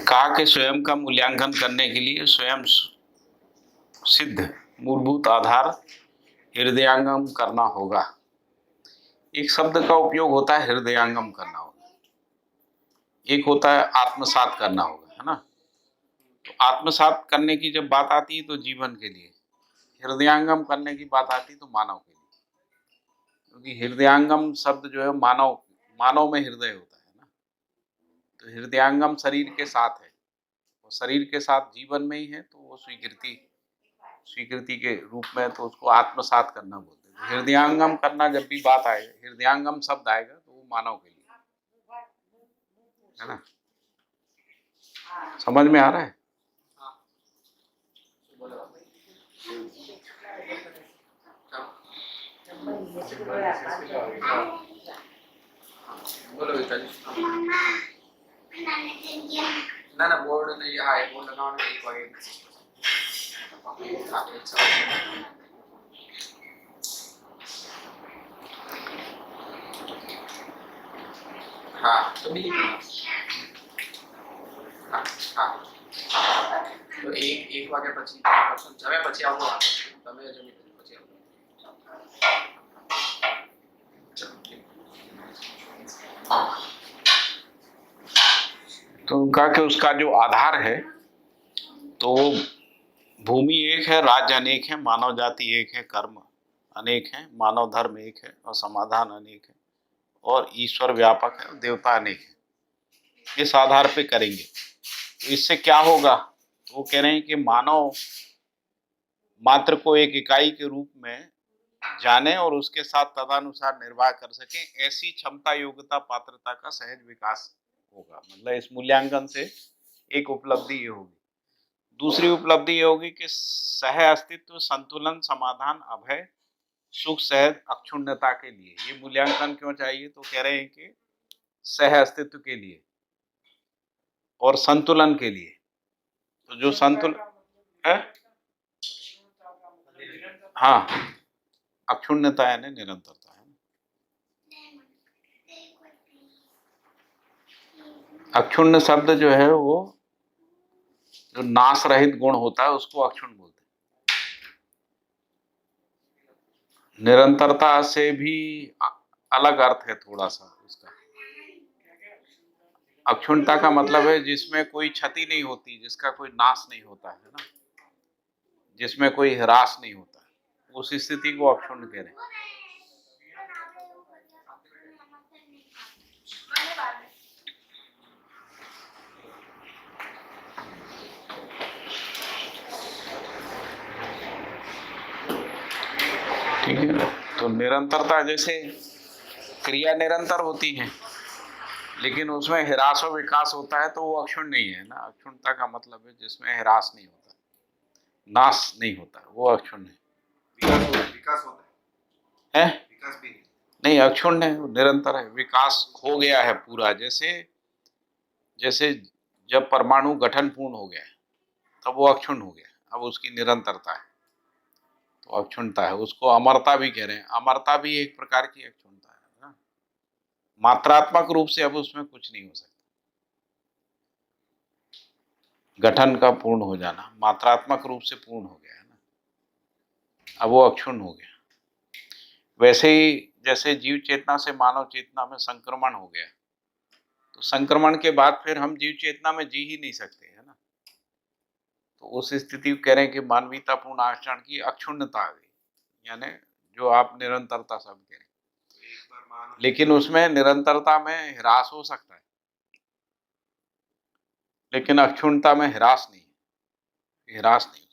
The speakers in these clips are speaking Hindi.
कहा कि स्वयं का मूल्यांकन करने के लिए स्वयं सिद्ध मूलभूत आधार हृदयांगम करना होगा। एक शब्द का उपयोग होता है हृदयांगम करना होगा, एक होता है आत्मसात करना होगा, है ना। तो आत्मसात करने की जब बात आती है तो जीवन के लिए, हृदयांगम करने की बात आती है तो मानव के लिए, क्योंकि हृदयांगम शब्द जो है मानव में हृदय होता है ना। तो हृदयांगम शरीर के साथ है, और शरीर के साथ जीवन में ही है, तो वो स्वीकृति के रूप में, तो उसको आत्मसात करना बोलते हैं। तो हृदयांगम करना जब भी बात आए, हृदयांगम शब्द आएगा तो वो मानव के लिए है ना। समझ में आ रहा है? ना बोर्ड नहीं है, बोर्ड लगाना नहीं कोई। हाँ तो भी हाँ तो एक वागे પછી જમે પછી આવો તમે જમી પછી આવો। तो उनका कि उसका जो आधार है, तो भूमि एक है, राज्य अनेक है, मानव जाति एक है, कर्म अनेक है, मानव धर्म एक है, और समाधान अनेक है, और ईश्वर व्यापक है, देवता अनेक है। इस आधार पे करेंगे तो इससे क्या होगा? तो वो कह रहे हैं कि मानव मात्र को एक इकाई के रूप में जाने और उसके साथ तदनुसार निर्वाह कर सके, ऐसी क्षमता, योग्यता, पात्रता का सहज विकास होगा। मतलब इस मूल्यांकन से एक उपलब्धि ये होगी। दूसरी उपलब्धि ये होगी कि सह अस्तित्व, संतुलन, समाधान, अभय, सुख, सहज, अक्षुण्णता के लिए। ये मूल्यांकन क्यों चाहिए? तो कह रहे हैं कि सह अस्तित्व के लिए और संतुलन के लिए। तो जो संतुलन है, हाँ, अक्षुण्णता यानी निरंतरता है। अक्षुण्ण शब्द जो है वो जो नाश रहित गुण होता है उसको अक्षुण्ण बोलते हैं। निरंतरता से भी अलग अर्थ है थोड़ा सा उसका। अक्षुण्णता का मतलब है जिसमें कोई क्षति नहीं होती, जिसका कोई नाश नहीं होता है ना, जिसमें कोई ह्रास नहीं होता, उस स्थिति को अक्षुण्ण कह रहे हैं। ठीक है। तो निरंतरता, जैसे क्रिया निरंतर होती है लेकिन उसमें ह्रास और विकास होता है, तो वो अक्षुण्ण नहीं है ना। अक्षुण्णता का मतलब है जिसमें ह्रास नहीं होता, नाश नहीं होता, वो अक्षुण्ण है। विकास होता है? विकास भी नहीं, अक्षुण्ण है, निरंतर है, विकास हो गया है पूरा। जैसे जब परमाणु गठन पूर्ण हो गया तब वो अक्षुण्ण हो गया, अब उसकी निरंतरता है, तो अक्षुण्णता है। उसको अमरता भी कह रहे हैं। अमरता भी एक प्रकार की अक्षुण्णता है ना। मात्रात्मक रूप से अब उसमें कुछ नहीं हो सकता। गठन का पूर्ण हो जाना मात्रात्मक रूप से पूर्ण हो गया है ना, अब वो अक्षुण्ण हो गया। वैसे ही जैसे जीव चेतना से मानव चेतना में संक्रमण हो गया, तो संक्रमण के बाद फिर हम जीव चेतना में जी ही नहीं सकते, है ना। तो उस स्थिति को कह रहे हैं कि मानवीयतापूर्ण आचरण की अक्षुण्णता आ गई, यानी जो आप निरंतरता शब्द कह रहे हैं। लेकिन उसमें निरंतरता में ह्रास हो सकता है, लेकिन अक्षुण्णता में ह्रास नहीं, ह्रास नहीं।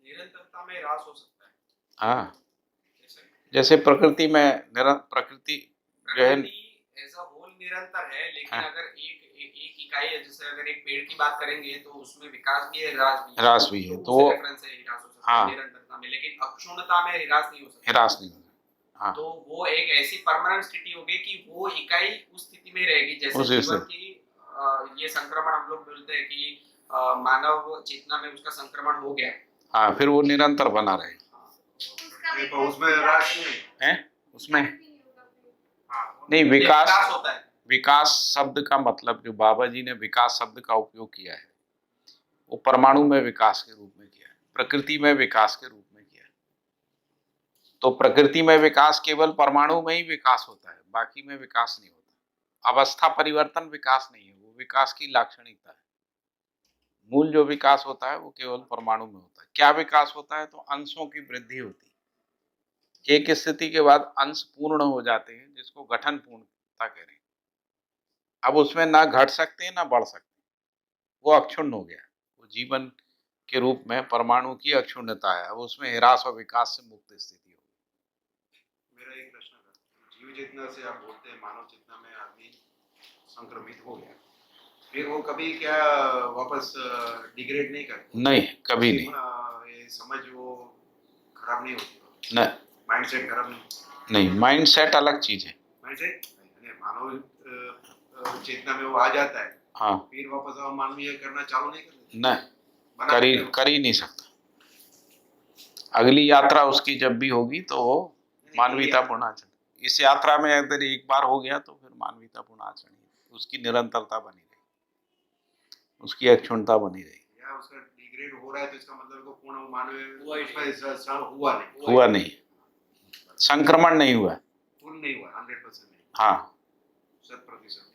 निरंतरता में ह्रास हो सकता है। हाँ, जैसे प्रकृति में प्रकृति जो है एज अ होल निरंतर है, लेकिन हाँ। अगर एक इकाई है, जैसे अगर एक पेड़ की बात करेंगे तो उसमें विकास भी है, ह्रास भी है, तो वो रेफरेंस है ह्रास हो सकता है निरंतरता में, लेकिन अक्षुण्णता में ह्रास नहीं हो सकता। ह्रास नहीं होता। हाँ। तो वो एक ऐसी परमानेंट स्थिति होगी कि वो इकाई उस स्थिति में रहेगी। जैसे जीवन की ये संक्रमण हम लोग बोलते हैं कि मानव चेतना में उसका संक्रमण हो गया, हाँ, फिर वो निरंतर बना रहे। तो उसमें ह्रास नहीं है, उसमें नहीं, विकास होता है। विकास शब्द का मतलब, जो बाबा जी ने विकास शब्द का उपयोग किया है, वो परमाणु में विकास के रूप में किया है, प्रकृति में विकास के रूप में किया है। तो प्रकृति में विकास केवल परमाणु में ही विकास होता है, बाकी में विकास नहीं होता। अवस्था परिवर्तन विकास नहीं है, वो विकास की लाक्षणिकता है। मूल जो विकास होता है वो केवल परमाणु में होता है। क्या विकास होता है? तो अंशों की वृद्धि होती है। एक स्थिति के बाद अंश पूर्ण हो जाते हैं, जिसको गठन पूर्णता कह रहे हैं। अब उसमें ना घट सकते हैं ना बढ़ सकते हैं, वो अक्षुण्ण हो गया। वो जीवन के रूप में परमाणु की अक्षुण्णता है। अब उसमें ह्रास और विकास से मुक्त स्थिति होगी। मेरा एक प्रश्न था, जीव चेतना से आप बोलते हैं मानव चेतना में आदमी संक्रमित हो गया, फिर वो कभी क्या वापस डिग्रेड नहीं करता? नहीं, कभी नहीं। ये समझ वो खराब नहीं होती? नहीं, माइंडसेट खराब नहीं? नहीं, माइंडसेट अलग चीज है। माइंडसेट मानव चेतना में वो आ जाता है, हाँ, फिर वापस वो मानवीय करना चालू नहीं करता? नहीं, कर ही नहीं सकता। अगली यात्रा उसकी जब भी होगी तो वो मानवीयतापूर्ण आचरण। इस यात्रा में अगर एक बार हो गया तो फिर मानवीयतापूर्ण आचरण, उसकी निरंतरता बनी रही, उसकी अक्षुण्णता बनी रही। या उसका डिग्रेड हो रहा है तो इसका मतलब को पूर्ण मानवीय हुआ नहीं, संक्रमण नहीं हुआ, फुल नहीं हुआ, 100% नहीं। हाँ, 100%।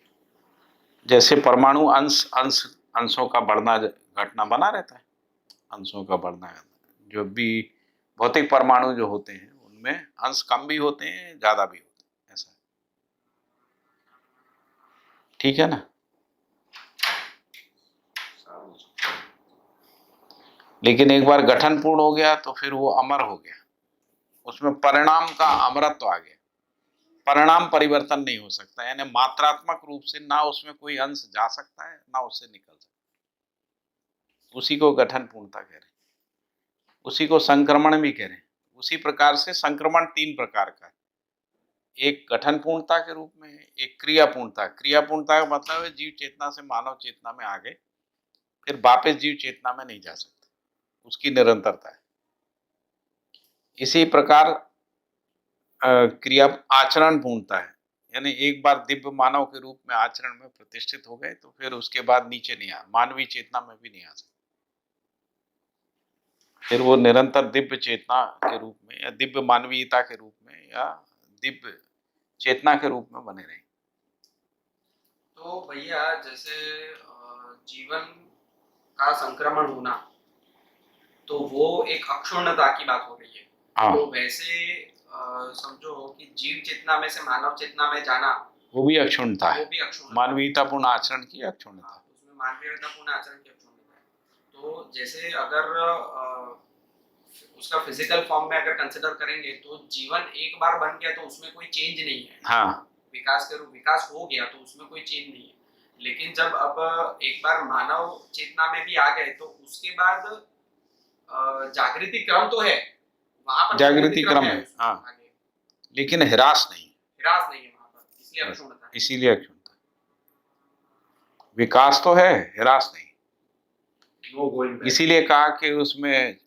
जैसे परमाणु अंशों का बढ़ना घटना बना रहता है। अंशों का बढ़ना, जो भी भौतिक परमाणु जो होते हैं उनमें अंश कम भी होते हैं, ज्यादा भी होते हैं, ऐसा है। ठीक है ना? लेकिन एक बार गठन पूर्ण हो गया तो फिर वो अमर हो गया, उसमें परिणाम का अमरत्व आ गया। परिणाम परिवर्तन नहीं हो सकता, यानी मात्रात्मक रूप से ना उसमें कोई अंश जा सकता है ना उससे निकल सकता। उसी को गठन पूर्णता कह रहे हैं, उसी को संक्रमण भी कह रहे हैं। उसी प्रकार से संक्रमण 3 प्रकार का है। एक गठन पूर्णता के रूप में है, एक क्रिया पूर्णता। क्रिया पूर्णता का मतलब है जीव चेतना से मानव चेतना में आ गए, फिर वापस जीव चेतना में नहीं जा सकते, उसकी निरंतरता है। इसी प्रकार क्रिया आचरण पूर्णता है, यानी एक बार दिव्य मानव के रूप में आचरण में प्रतिष्ठित हो गए तो फिर उसके बाद नीचे नहीं आ, मानवीय चेतना में भी नहीं आ सकते। फिर वो निरंतर दिव्य चेतना के रूप में या दिव्य मानवीयता के रूप में या दिव्य चेतना के रूप में बने रहे। तो भैया जैसे जीवन का संक्रमण होना, तो वो एक अक्षुण्णता की बात हो रही है। हाँ, तो वैसे समझो कि जीव चेतना में से मानव चेतना में जाना, वो भी अक्षुण्णता है, वो भी अक्षुण्णता, मानवीयतापूर्ण आचरण की अक्षुण्णता। उसमें मानवीयतापूर्ण आचरण की अक्षुण्णता है। तो जैसे अगर उसका फिजिकल फॉर्म में अगर कंसिडर करेंगे तो जीवन एक बार बन गया तो उसमें कोई चेंज नहीं है। हाँ, विकास हो गया तो उसमें कोई चेंज नहीं है। लेकिन जब अब एक बार मानव चेतना में भी आ गए तो उसके बाद जागृति क्रम तो है, वहां पर जागृति क्रम है, हाँ, लेकिन ह्रास नहीं है वहां पर, इसलिए अक्षुण्णता है। इसीलिए अक्षुण्णता। विकास तो है, ह्रास नहीं। इसीलिए कहा कि उसमें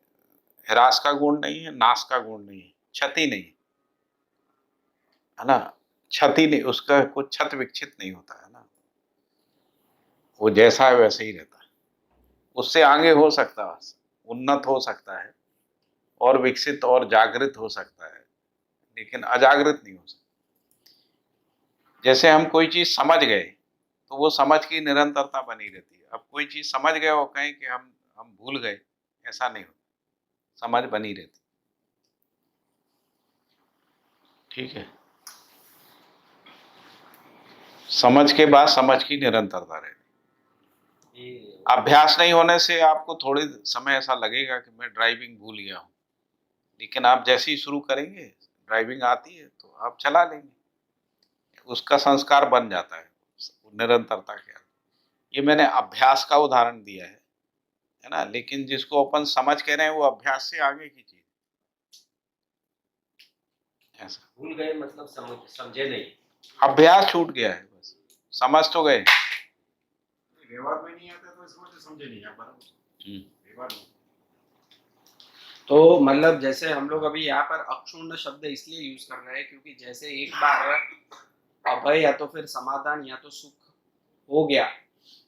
ह्रास का गुण नहीं है, नाश का गुण नहीं है, क्षति नहीं है ना। क्षति नहीं, उसका कुछ क्षत विक्षित नहीं होता है ना, वो जैसा है वैसे ही रहता है। उससे आगे हो सकता है, उन्नत हो सकता है और विकसित और जागृत हो सकता है, लेकिन अजागृत नहीं हो सकता। जैसे हम कोई चीज समझ गए तो वो समझ की निरंतरता बनी रहती है। अब कोई चीज समझ गए और कहें कि हम भूल गए, ऐसा नहीं होता, समझ बनी रहती। ठीक है, समझ के बाद समझ की निरंतरता रहती। अभ्यास नहीं होने से आपको थोड़े समय ऐसा लगेगा कि मैं ड्राइविंग भूल गया हूँ, लेकिन आप जैसे ही शुरू करेंगे, ड्राइविंग आती है तो आप चला लेंगे, उसका संस्कार बन जाता है निरंतरता के। ये मैंने अभ्यास का उदाहरण दिया है ना, लेकिन जिसको अपन समझ कह रहे हैं वो अभ्यास से आगे की चीज। ऐसा भूल गए मतलब समझे नहीं, अभ्यास छूट गया है, बस समझ तो गए, व्यवहार में नहीं आता तो इसको समझे नहीं आप बराबर। व्यवहार में तो मतलब जैसे हम लोग अभी यहाँ पर अक्षुण्ण शब्द इसलिए यूज कर रहे हैं क्योंकि जैसे एक बार अब अभय या तो फिर समाधान या तो सुख हो गया,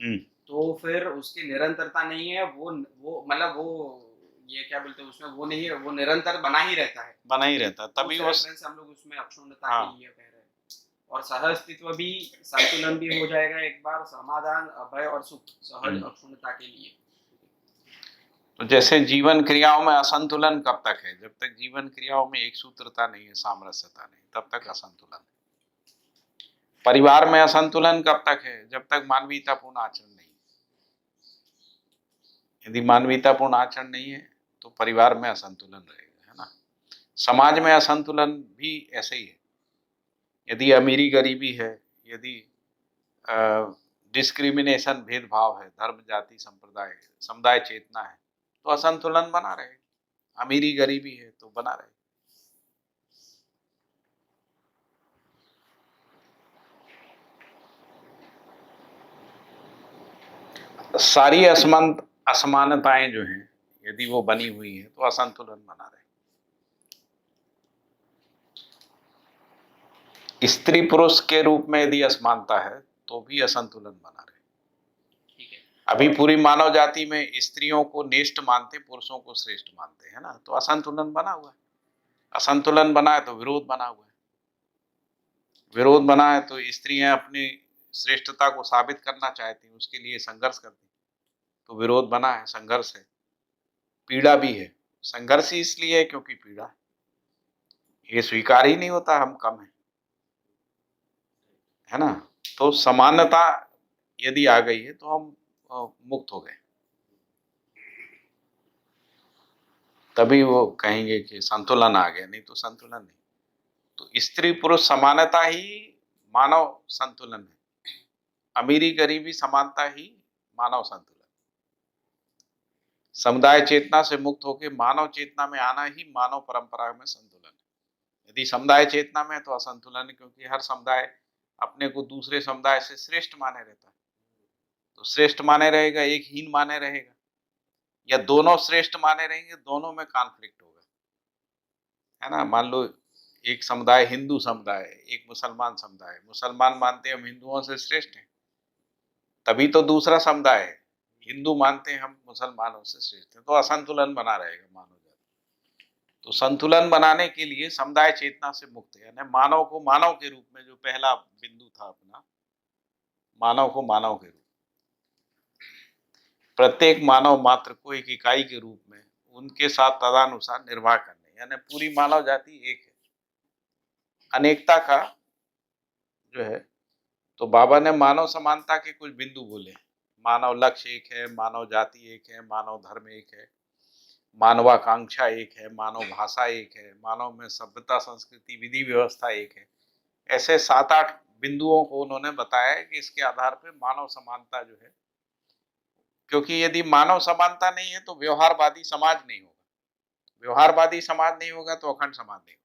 हम्म, तो फिर उसकी निरंतरता नहीं है, वो मतलब वो ये क्या बोलते हैं उसमें, वो नहीं है, वो निरंतर बना ही रहता है। बना ही रहता है, तभी उस वो रेफरेंस से हम लोग उसमें अक्षुण्णता हाँ। के लिए कह रहे हैं। और सह अस्तित्व भी, संतुलन भी हो जाएगा एक बार, समाधान, अभय और सुख सहज अक्षुण्णता के लिए। तो जैसे जीवन क्रियाओं में असंतुलन कब तक है? जब तक जीवन क्रियाओं में एक सूत्रता नहीं है, सामरस्यता नहीं, तब तक असंतुलन है। परिवार में असंतुलन कब तक है? जब तक मानवीयतापूर्ण आचरण नहीं है। यदि मानवीयतापूर्ण आचरण नहीं है तो परिवार में असंतुलन रहेगा, है ना। समाज में असंतुलन भी ऐसे ही है। यदि अमीरी गरीबी है, यदि डिस्क्रिमिनेशन भेदभाव है, धर्म जाति संप्रदाय समुदाय चेतना है, तो असंतुलन बना रहेगा। अमीरी गरीबी है तो बना रहेगा। सारी असमानताएं जो हैं, यदि वो बनी हुई है तो असंतुलन बना रहे। स्त्री पुरुष के रूप में यदि असमानता है तो भी असंतुलन बना रहे। ठीक है। अभी पूरी मानव जाति में स्त्रियों को नेष्ट मानते, पुरुषों को श्रेष्ठ मानते हैं ना, तो असंतुलन बना हुआ है। असंतुलन बना है तो विरोध बना हुआ है। विरोध बना है तो स्त्रियां अपनी श्रेष्ठता को साबित करना चाहती हैं, उसके लिए संघर्ष करती हैं, तो विरोध बना है, संघर्ष है, पीड़ा भी है। संघर्ष ही इसलिए है क्योंकि पीड़ा है। ये स्वीकार ही नहीं होता हम कम है ना। तो समानता यदि आ गई है तो हम मुक्त हो गए, तभी वो कहेंगे कि संतुलन आ गया, नहीं तो संतुलन नहीं। तो स्त्री पुरुष समानता ही मानव संतुलन है। अमीरी गरीबी समानता ही मानव संतुलन। समुदाय चेतना से मुक्त होकर मानव चेतना में आना ही मानव परंपरा में संतुलन है। यदि समुदाय चेतना में है तो असंतुलन है, क्योंकि हर समुदाय अपने को दूसरे समुदाय से श्रेष्ठ माने रहता है। तो श्रेष्ठ माने रहेगा, एक हीन माने रहेगा, या दोनों श्रेष्ठ माने रहेंगे, दोनों में कॉन्फ्लिक्ट होगा, है ना। मान लो एक समुदाय हिंदू समुदाय, एक मुसलमान समुदाय, मुसलमान मानते हैं हम हिंदुओं से श्रेष्ठ हैं, तभी तो दूसरा समुदाय है हिंदू मानते हैं हम मुसलमानों से श्रेष्ठ हैं, तो असंतुलन बना रहेगा मानव जाति। तो संतुलन बनाने के लिए समुदाय चेतना से मुक्त है, यानी मानव को मानव के रूप में, जो पहला बिंदु था अपना, मानव को मानव के रूप, प्रत्येक मानव मात्र को एक इकाई के रूप में उनके साथ तदानुसार निर्वाह करने, यानी पूरी मानव जाति एक है। अनेकता का जो है, तो बाबा ने मानव समानता के कुछ बिंदु बोले। मानव लक्ष्य एक है, मानव जाति एक है, मानव धर्म एक है, मानवाकांक्षा एक है, मानव भाषा एक है, मानव में सभ्यता संस्कृति विधि व्यवस्था एक है। ऐसे 7-8 बिंदुओं को उन्होंने बताया है कि इसके आधार पर मानव समानता जो है, क्योंकि यदि मानव समानता नहीं है तो व्यवहारवादी समाज नहीं होगा, व्यवहारवादी समाज नहीं होगा तो अखंड समाज नहीं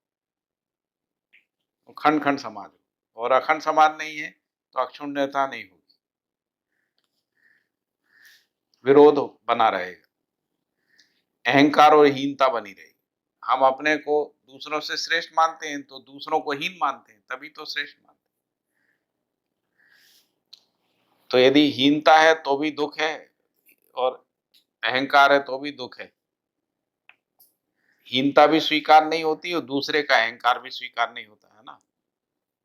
होगा, खंड खंड समाज होगा, और अखंड समाज नहीं है तो अक्षुण्णता नहीं होगी, विरोध बना रहेगा, अहंकार और हीनता बनी रहेगी। हम अपने को दूसरों से श्रेष्ठ मानते हैं तो दूसरों को हीन मानते हैं, तभी तो श्रेष्ठ मानते हैं। तो यदि हीनता है तो भी दुख है, और अहंकार है तो भी दुख है। हीनता भी स्वीकार नहीं होती और दूसरे का अहंकार भी स्वीकार नहीं होता, है ना।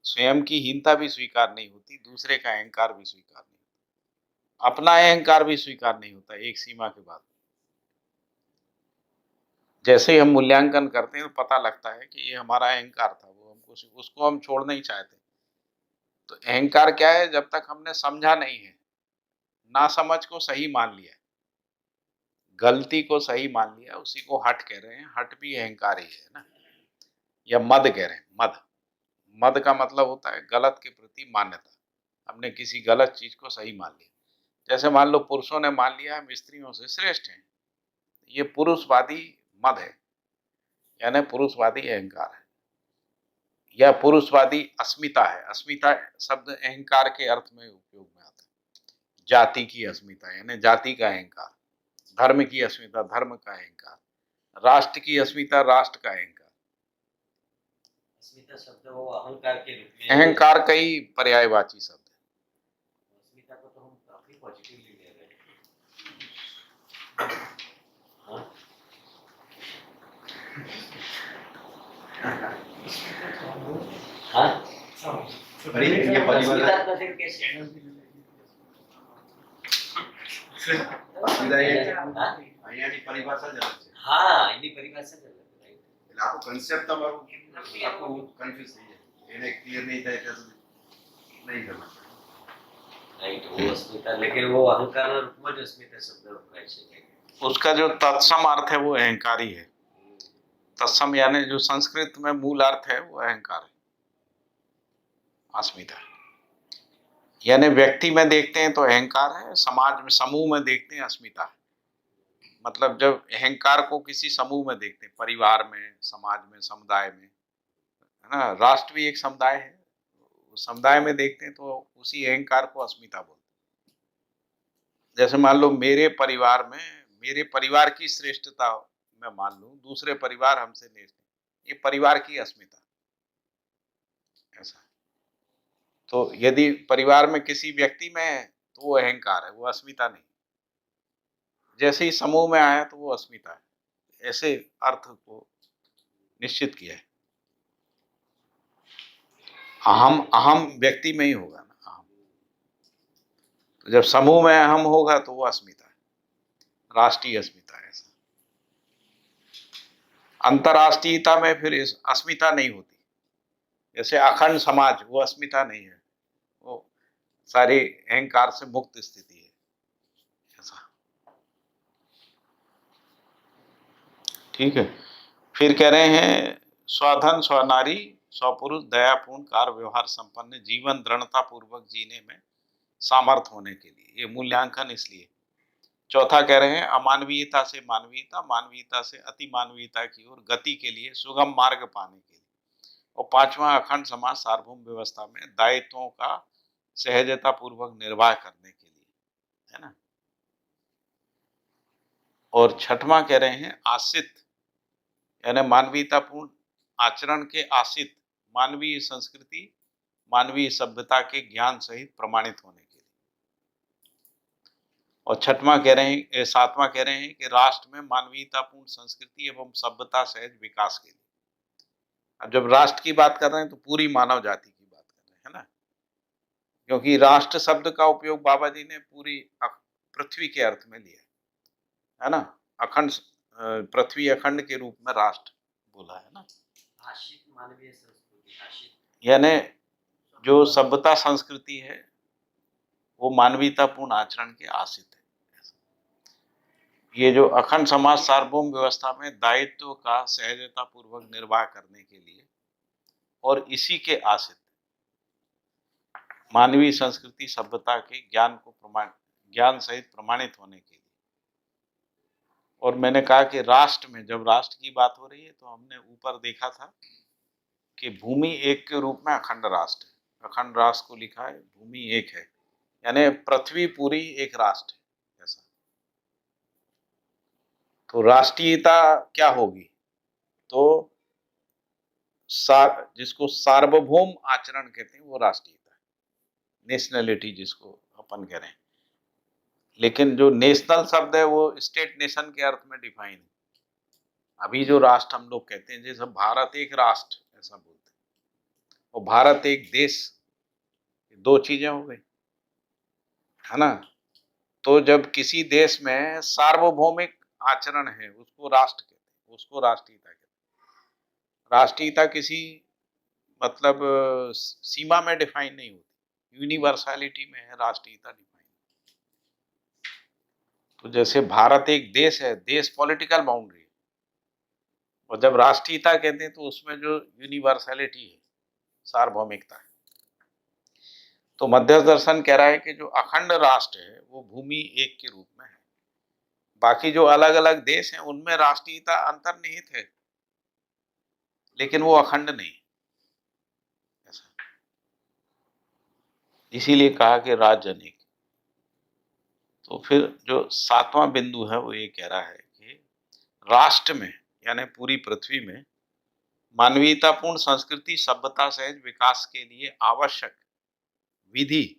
स्वयं की हीनता भी स्वीकार नहीं होती, दूसरे का अहंकार भी स्वीकार नहीं होता, अपना अहंकार भी स्वीकार नहीं होता एक सीमा के बाद। जैसे ही हम मूल्यांकन करते हैं तो पता लगता है कि ये हमारा अहंकार था, वो हमको, उसको हम छोड़ नहीं चाहते। तो अहंकार क्या है? जब तक हमने समझा नहीं है, ना समझ को सही मान लिया, गलती को सही मान लिया, उसी को हठ कह रहे हैं। हठ भी अहंकार ही है ना, या मद कह रहे हैं। मद, मद का मतलब होता है गलत के प्रति मान्यता। हमने किसी गलत चीज को सही मान लिया। जैसे मान लो पुरुषों ने मान लिया हम स्त्रियों से श्रेष्ठ हैं, ये पुरुषवादी मद है, यानी पुरुषवादी अहंकार है, या पुरुषवादी अस्मिता है। अस्मिता शब्द अहंकार के अर्थ में उपयोग में आता है। जाति की अस्मिता यानी जाति का अहंकार, धर्म की अस्मिता धर्म का अहंकार, राष्ट्र की अस्मिता राष्ट्र का अहंकार। अस्मिता शब्द वो अहंकार के रूप में, अहंकार कई पर्यायवाची शब्द है। अस्मिता को तो हम काफी पॉजिटिवली ले रहे हैं। हाँ? हाँ? अरे ये परिभाषा अस्मिता का फिर कैसे? अस्मिता ये हाँ? અહીંયાની પરિભાષા જ અલગ છે हाँ, इन्हीं परिभाषा चल रही है, right? એટલે આખું કન્સેપ્ટ તમારું આખું કન્ફ્યુઝ થઈ જાય એને ક્લિયર નહીં થાય ત્યાં સુધી નહીં કરવું राइट, वो अस्मिता, लेकिन वो अहंकार रूप में जो अस्मिता शब्द वपराय છે उसका जो तत्सम अर्थ है वो अहंकार ही है। तत्सम यानी जो संस्कृत में मूल अर्थ है वो अहंकार है, अस्मिता। यानी व्यक्ति में देखते हैं तो अहंकार है, समाज में समूह में देखते हैं अस्मिता है। मतलब जब अहंकार को किसी समूह में देखते हैं, परिवार में, समाज में, समुदाय में, है ना, राष्ट्र भी एक समुदाय है, समुदाय में देखते हैं तो उसी अहंकार को अस्मिता बोलते हैं। जैसे मान लो मेरे परिवार की श्रेष्ठता मैं मान लूं, दूसरे परिवार हमसे श्रेष्ठ, ये परिवार की अस्मिता ऐसा। तो यदि परिवार में किसी व्यक्ति में है तो वो अहंकार है, वो अस्मिता नहीं। जैसे ही समूह में आया तो वो अस्मिता है, ऐसे अर्थ को निश्चित किया है। अहम अहम व्यक्ति में ही होगा ना, अहम। तो जब समूह में अहम होगा तो वो अस्मिता है, राष्ट्रीय अस्मिता है ऐसा। अंतर्राष्ट्रीयता में फिर अस्मिता नहीं होती। जैसे अखंड समाज, वो अस्मिता नहीं है, वो सारी अहंकार से मुक्त स्थिति है ऐसा। ठीक है। फिर कह रहे हैं स्वधन स्वनारी स्वपुरुष दयापूर्ण कार्य व्यवहार संपन्न जीवन दृढ़ता पूर्वक जीने में सामर्थ्य होने के लिए, ये मूल्यांकन इसलिए। चौथा कह रहे हैं अमानवीयता से मानवीयता, मानवीयता से अति मानवीयता की ओर गति के लिए सुगम मार्ग पाने के लिए। और पांचवा अखंड समाज सार्वभौम व्यवस्था में दायित्वों का सहजता पूर्वक निर्वाह करने के लिए, है ना। और छठवां कह रहे हैं आश्रित यानी मानवीयतापूर्ण आचरण के आश्रित मानवीय संस्कृति मानवीय सभ्यता के ज्ञान सहित प्रमाणित होने के लिए। और सातवां कह रहे हैं कि राष्ट्र में मानवीयतापूर्ण संस्कृति एवं सभ्यता सहित विकास के लिए। अब जब राष्ट्र की बात कर रहे हैं तो पूरी मानव जाति की बात कर रहे हैं, है ना, क्योंकि राष्ट्र शब्द का उपयोग बाबा जी ने पूरी पृथ्वी के अर्थ में लिया है ना। अखंड पृथ्वी अखंड के रूप में राष्ट्र बोला है ना। आशित मानवीय संस्कृति, आशित यानी जो सभ्यता संस्कृति है वो मानवीयतापूर्ण आचरण के आश्रित है। ये जो अखंड समाज सार्वभौम व्यवस्था में दायित्व का सहजता पूर्वक निर्वाह करने के लिए और इसी के आश्रित मानवीय संस्कृति सभ्यता के ज्ञान सहित प्रमाणित होने के लिए। और मैंने कहा कि राष्ट्र में जब राष्ट्र की बात हो रही है तो हमने ऊपर देखा था कि भूमि एक के रूप में अखंड राष्ट्र है। अखंड राष्ट्र को लिखा है भूमि एक है, यानी पृथ्वी पूरी एक राष्ट्र है ऐसा। तो राष्ट्रीयता क्या होगी, तो जिसको सार्वभौम आचरण कहते हैं वो राष्ट्रीयता है, नेशनलिटी जिसको अपन कह रहे हैं। लेकिन जो नेशनल शब्द है वो स्टेट नेशन के अर्थ में डिफाइन है। अभी जो राष्ट्र हम लोग कहते हैं, जैसे भारत एक राष्ट्र ऐसा बोलते हैं और भारत एक देश, दो चीजें हो गई, है ना। तो जब किसी देश में सार्वभौमिक आचरण है उसको राष्ट्र कहते हैं, उसको राष्ट्रीयता कहते हैं। राष्ट्रीयता किसी मतलब सीमा में डिफाइन नहीं होती, यूनिवर्सलिटी में है राष्ट्रीयता डिफाइन। तो जैसे भारत एक देश है, देश पॉलिटिकल बाउंड्री है, और जब राष्ट्रीयता कहते हैं तो उसमें जो यूनिवर्सलिटी है, सार्वभौमिकता है। तो मध्य दर्शन कह रहा है कि जो अखंड राष्ट्र है वो भूमि एक के रूप में है। बाकी जो अलग अलग देश हैं उनमें राष्ट्रीयता अंतर्निहित है, लेकिन वो अखंड नहीं ऐसा। इसीलिए कहा कि राज्य अनेक। तो फिर जो सातवां बिंदु है वो ये कह रहा है कि राष्ट्र में यानी पूरी पृथ्वी में मानवीयतापूर्ण संस्कृति सभ्यता सहज विकास के लिए आवश्यक विधि,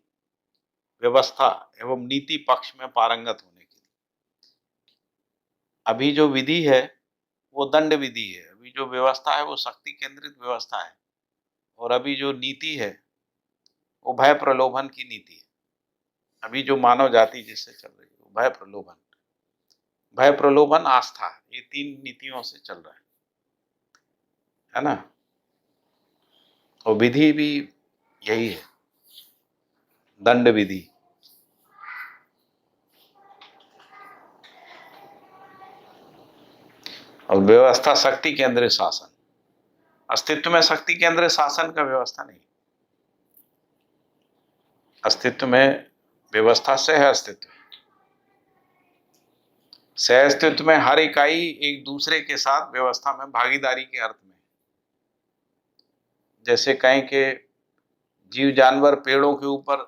व्यवस्था एवं नीति पक्ष में पारंगत होने के लिए। अभी जो विधि है वो दंड विधि है, अभी जो व्यवस्था है वो शक्ति केंद्रित व्यवस्था है, और अभी जो नीति है वो भय प्रलोभन की नीति है। अभी जो मानव जाति जिससे चल रही है वो भय प्रलोभन आस्था, ये 3 नीतियों से चल रहा है ना। और विधि भी यही है, दंड विधि। और व्यवस्था शक्ति केंद्रित शासन, अस्तित्व में शक्ति केंद्रित शासन का व्यवस्था नहीं, अस्तित्व में व्यवस्था सह अस्तित्व, सह अस्तित्व में हर इकाई एक दूसरे के साथ व्यवस्था में भागीदारी के अर्थ में। जैसे कहें कि जीव जानवर पेड़ों के ऊपर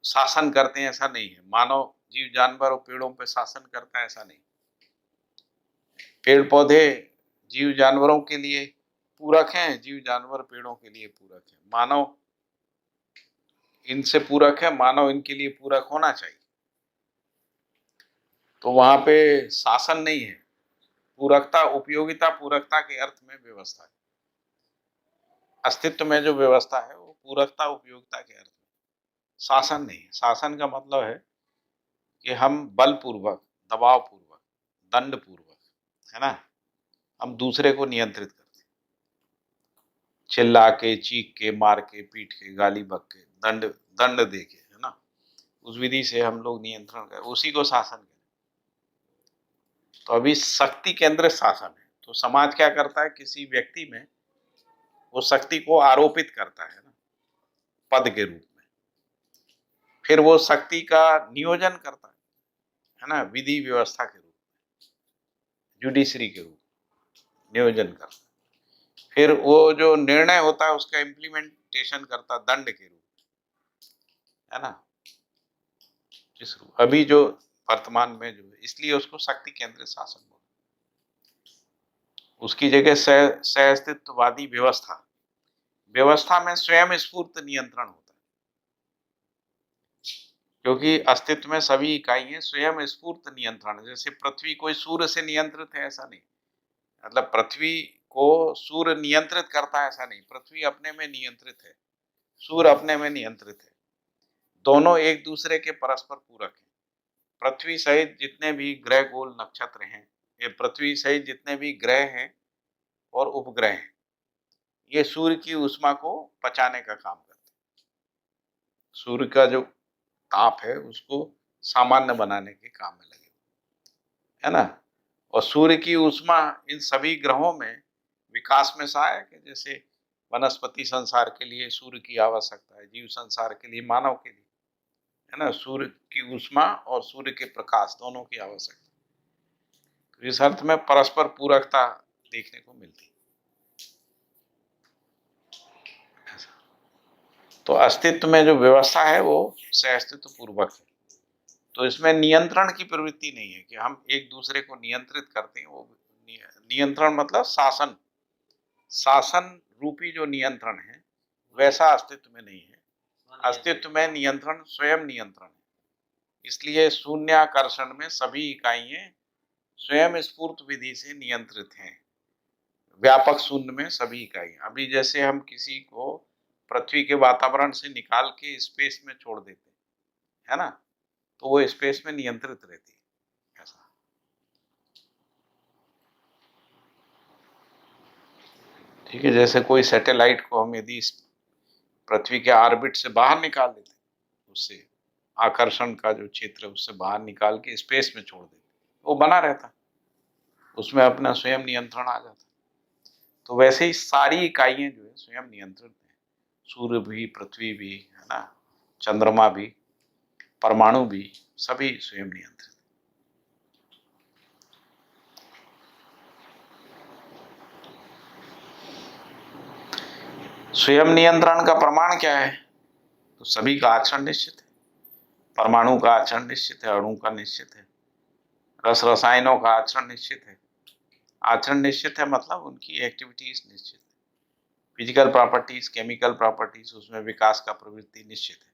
शासन करते हैं, ऐसा नहीं है। मानव जीव जानवर और पेड़ों पर शासन करता है, ऐसा नहीं। पेड़ पौधे जीव जानवरों के लिए पूरक हैं, जीव जानवर पेड़ों के लिए पूरक हैं। मानव इनसे पूरक है, मानव इनके लिए पूरक होना चाहिए। तो वहां पे शासन नहीं है, पूरकता, उपयोगिता पूरकता के अर्थ में व्यवस्था है। अस्तित्व में जो व्यवस्था है वो पूरकता उपयोगिता के अर्थ में, शासन नहीं है। शासन का मतलब है कि हम बलपूर्वक, दबावपूर्वक, दंडपूर्वक, है ना, हम दूसरे को नियंत्रित करते, चिल्ला के, चीख के, मार के, पीट के, गाली बक के, दंड दे के, है ना, उस विधि से हम लोग नियंत्रण करें, उसी को शासन करें। तो अभी शक्ति केंद्रित शासन है। तो समाज क्या करता है, किसी व्यक्ति में वो शक्ति को आरोपित करता है ना, पद के रूप में, फिर वो शक्ति का नियोजन करता है ना, विधि व्यवस्था के रूप में, जुडिशरी के रूप में नियोजन करता है। फिर वो जो निर्णय होता है उसका इम्प्लीमेंटेशन करता है दंड के रूप में, है ना, जिस रूप अभी जो वर्तमान में जो है, इसलिए उसको शक्ति केंद्रित शासन बोलते। उसकी जगह सह अस्तित्ववादी व्यवस्था, व्यवस्था में स्वयं स्फूर्त नियंत्रण होता है, क्योंकि अस्तित्व में सभी इकाइयां स्वयं स्फूर्त नियंत्रण। जैसे पृथ्वी कोई सूर्य से नियंत्रित है ऐसा नहीं, मतलब पृथ्वी को सूर्य नियंत्रित करता है ऐसा नहीं, पृथ्वी अपने में नियंत्रित है, सूर्य अपने में नियंत्रित है। दोनों एक दूसरे के परस्पर पूरक हैं। पृथ्वी सहित जितने भी ग्रह गोल नक्षत्र हैं, ये पृथ्वी सहित जितने भी ग्रह हैं और उपग्रह हैं, ये सूर्य की ऊष्मा को पचाने का काम करते हैं। सूर्य का जो ताप है उसको सामान्य बनाने के काम में लगे, है ना। और सूर्य की ऊष्मा इन सभी ग्रहों में विकास में सहायक है। जैसे वनस्पति संसार के लिए सूर्य की आवश्यकता है, जीव संसार के लिए, मानव के लिए, है ना, सूर्य की ऊष्मा और सूर्य के प्रकाश दोनों की आवश्यकता। तो इस अर्थ में परस्पर पूरकता देखने को मिलती है। तो अस्तित्व में जो व्यवस्था है वो सह अस्तित्व पूर्वक है। तो इसमें नियंत्रण की प्रवृत्ति नहीं है कि हम एक दूसरे को नियंत्रित करते हैं। वो नियंत्रण मतलब शासन, शासन रूपी जो नियंत्रण है वैसा अस्तित्व में नहीं है। अस्तित्व में नियंत्रण स्वयं नियंत्रण है। इसलिए शून्याकर्षण में सभी इकाइयां स्वयं स्फूर्त विधि से नियंत्रित हैं। व्यापक शून्य में सभी इकाइयां, अभी जैसे हम किसी को पृथ्वी के वातावरण से निकाल के स्पेस में छोड़ देते हैं, है ना, तो वो स्पेस में नियंत्रित रहती है। ऐसा ठीक है, जैसे कोई सैटेलाइट को हम यदि पृथ्वी के ऑर्बिट से बाहर निकाल देते, उससे आकर्षण का जो क्षेत्र है उससे बाहर निकाल के स्पेस में छोड़ देते, वो बना रहता, उसमें अपना स्वयं नियंत्रण आ जाता। तो वैसे ही सारी इकाइयां जो है स्वयं नियंत्रित हैं। सूर्य भी, पृथ्वी भी, है ना, चंद्रमा भी, परमाणु भी, सभी स्वयं नियंत्रित। स्वयं नियंत्रण का प्रमाण क्या है? तो सभी का आचरण निश्चित है। परमाणु का आचरण निश्चित है, अणु का निश्चित है, रस रसायनों का आचरण निश्चित है। आचरण निश्चित है मतलब उनकी एक्टिविटीज निश्चित है। फिजिकल प्रॉपर्टीज, केमिकल प्रॉपर्टीज, उसमें विकास का प्रवृत्ति निश्चित है,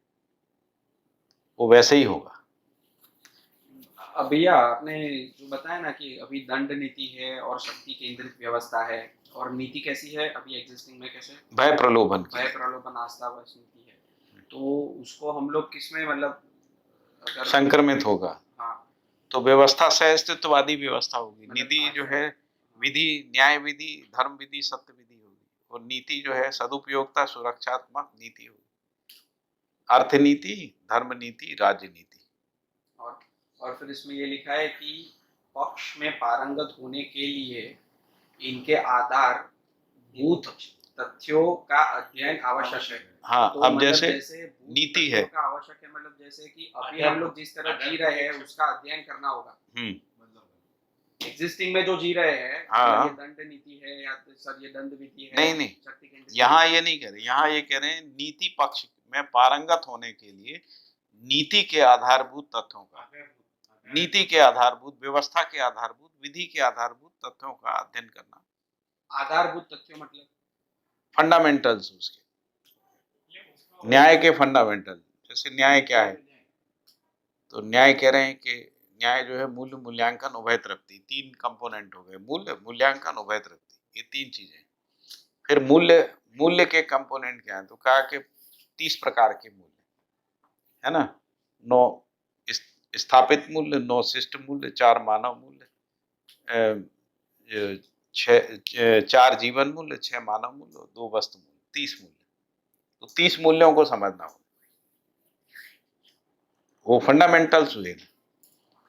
वो वैसे ही होगा। अब भैया आपने जो बताया ना कि अभी दंड नीति है और शक्ति केंद्रित व्यवस्था है, और नीति कैसी है अभी एग्जिस्टिंग में, कैसे भय प्रलोभन की। भय प्रलोभन आस्था बस नीति है, तो उसको हम लोग किसमें मतलब अगर संक्रमित होगा हाँ तो व्यवस्था सहअस्तित्ववादी व्यवस्था होगी। नीति जो है विधि, न्याय विधि, धर्म विधि, सत्य विधि होगी, और नीति जो है सदुपयोगता सुरक्षात्मक नीति होगी। अर्थ नीति, धर्म नीति, राज्य नीति। और फिर इसमें ये लिखा है कि पक्ष में पारंगत होने के लिए इनके आधारभूत तथ्यों का अध्ययन आवश्यक है। हाँ, तो अब मतलब जैसे भूत नीति तथ्यों है। का आवश्यक है, मतलब जैसे कि अभी हम लोग जिस तरह जी रहे हैं उसका अध्ययन करना होगा। एग्जिस्टिंग में जो जी रहे हैं, हाँ। ये दंड नीति है या सर ये दंड नीति है, नहीं, शक्ति केंद्रित यहाँ ये नहीं कह रहे, यहाँ ये कह रहे हैं नीति पक्ष में पारंगत होने के लिए नीति के आधारभूत तथ्यों का, नीति के आधारभूत, व्यवस्था के आधारभूत, विधि के आधारभूत तथ्यों का अध्ययन करना। आधारभूत तथ्यों मतलब फंडामेंटल्स, उसके न्याय के फंडामेंटल। जैसे न्याय क्या है, तो न्याय कह रहे हैं कि न्याय जो है मूल्य, मूल्यांकन, उभय तृप्ति, 3 कंपोनेंट हो गए। मूल्य, मूल्यांकन, उभय तृप्ति, ये 3 चीजें। फिर मूल्य के कंपोनेंट क्या है, तो कहा कि 30 प्रकार के मूल्य है ना। 9 स्थापित मूल्य, 9 शिष्ट मूल्य, 4 मानव मूल्य, 4 जीवन मूल्य, 6 मानव मूल्य, 2 वस्तु मूल्य, 30 मूल्य। तो 30 मूल्यों को समझना हो, वो फंडामेंटल्स हुए।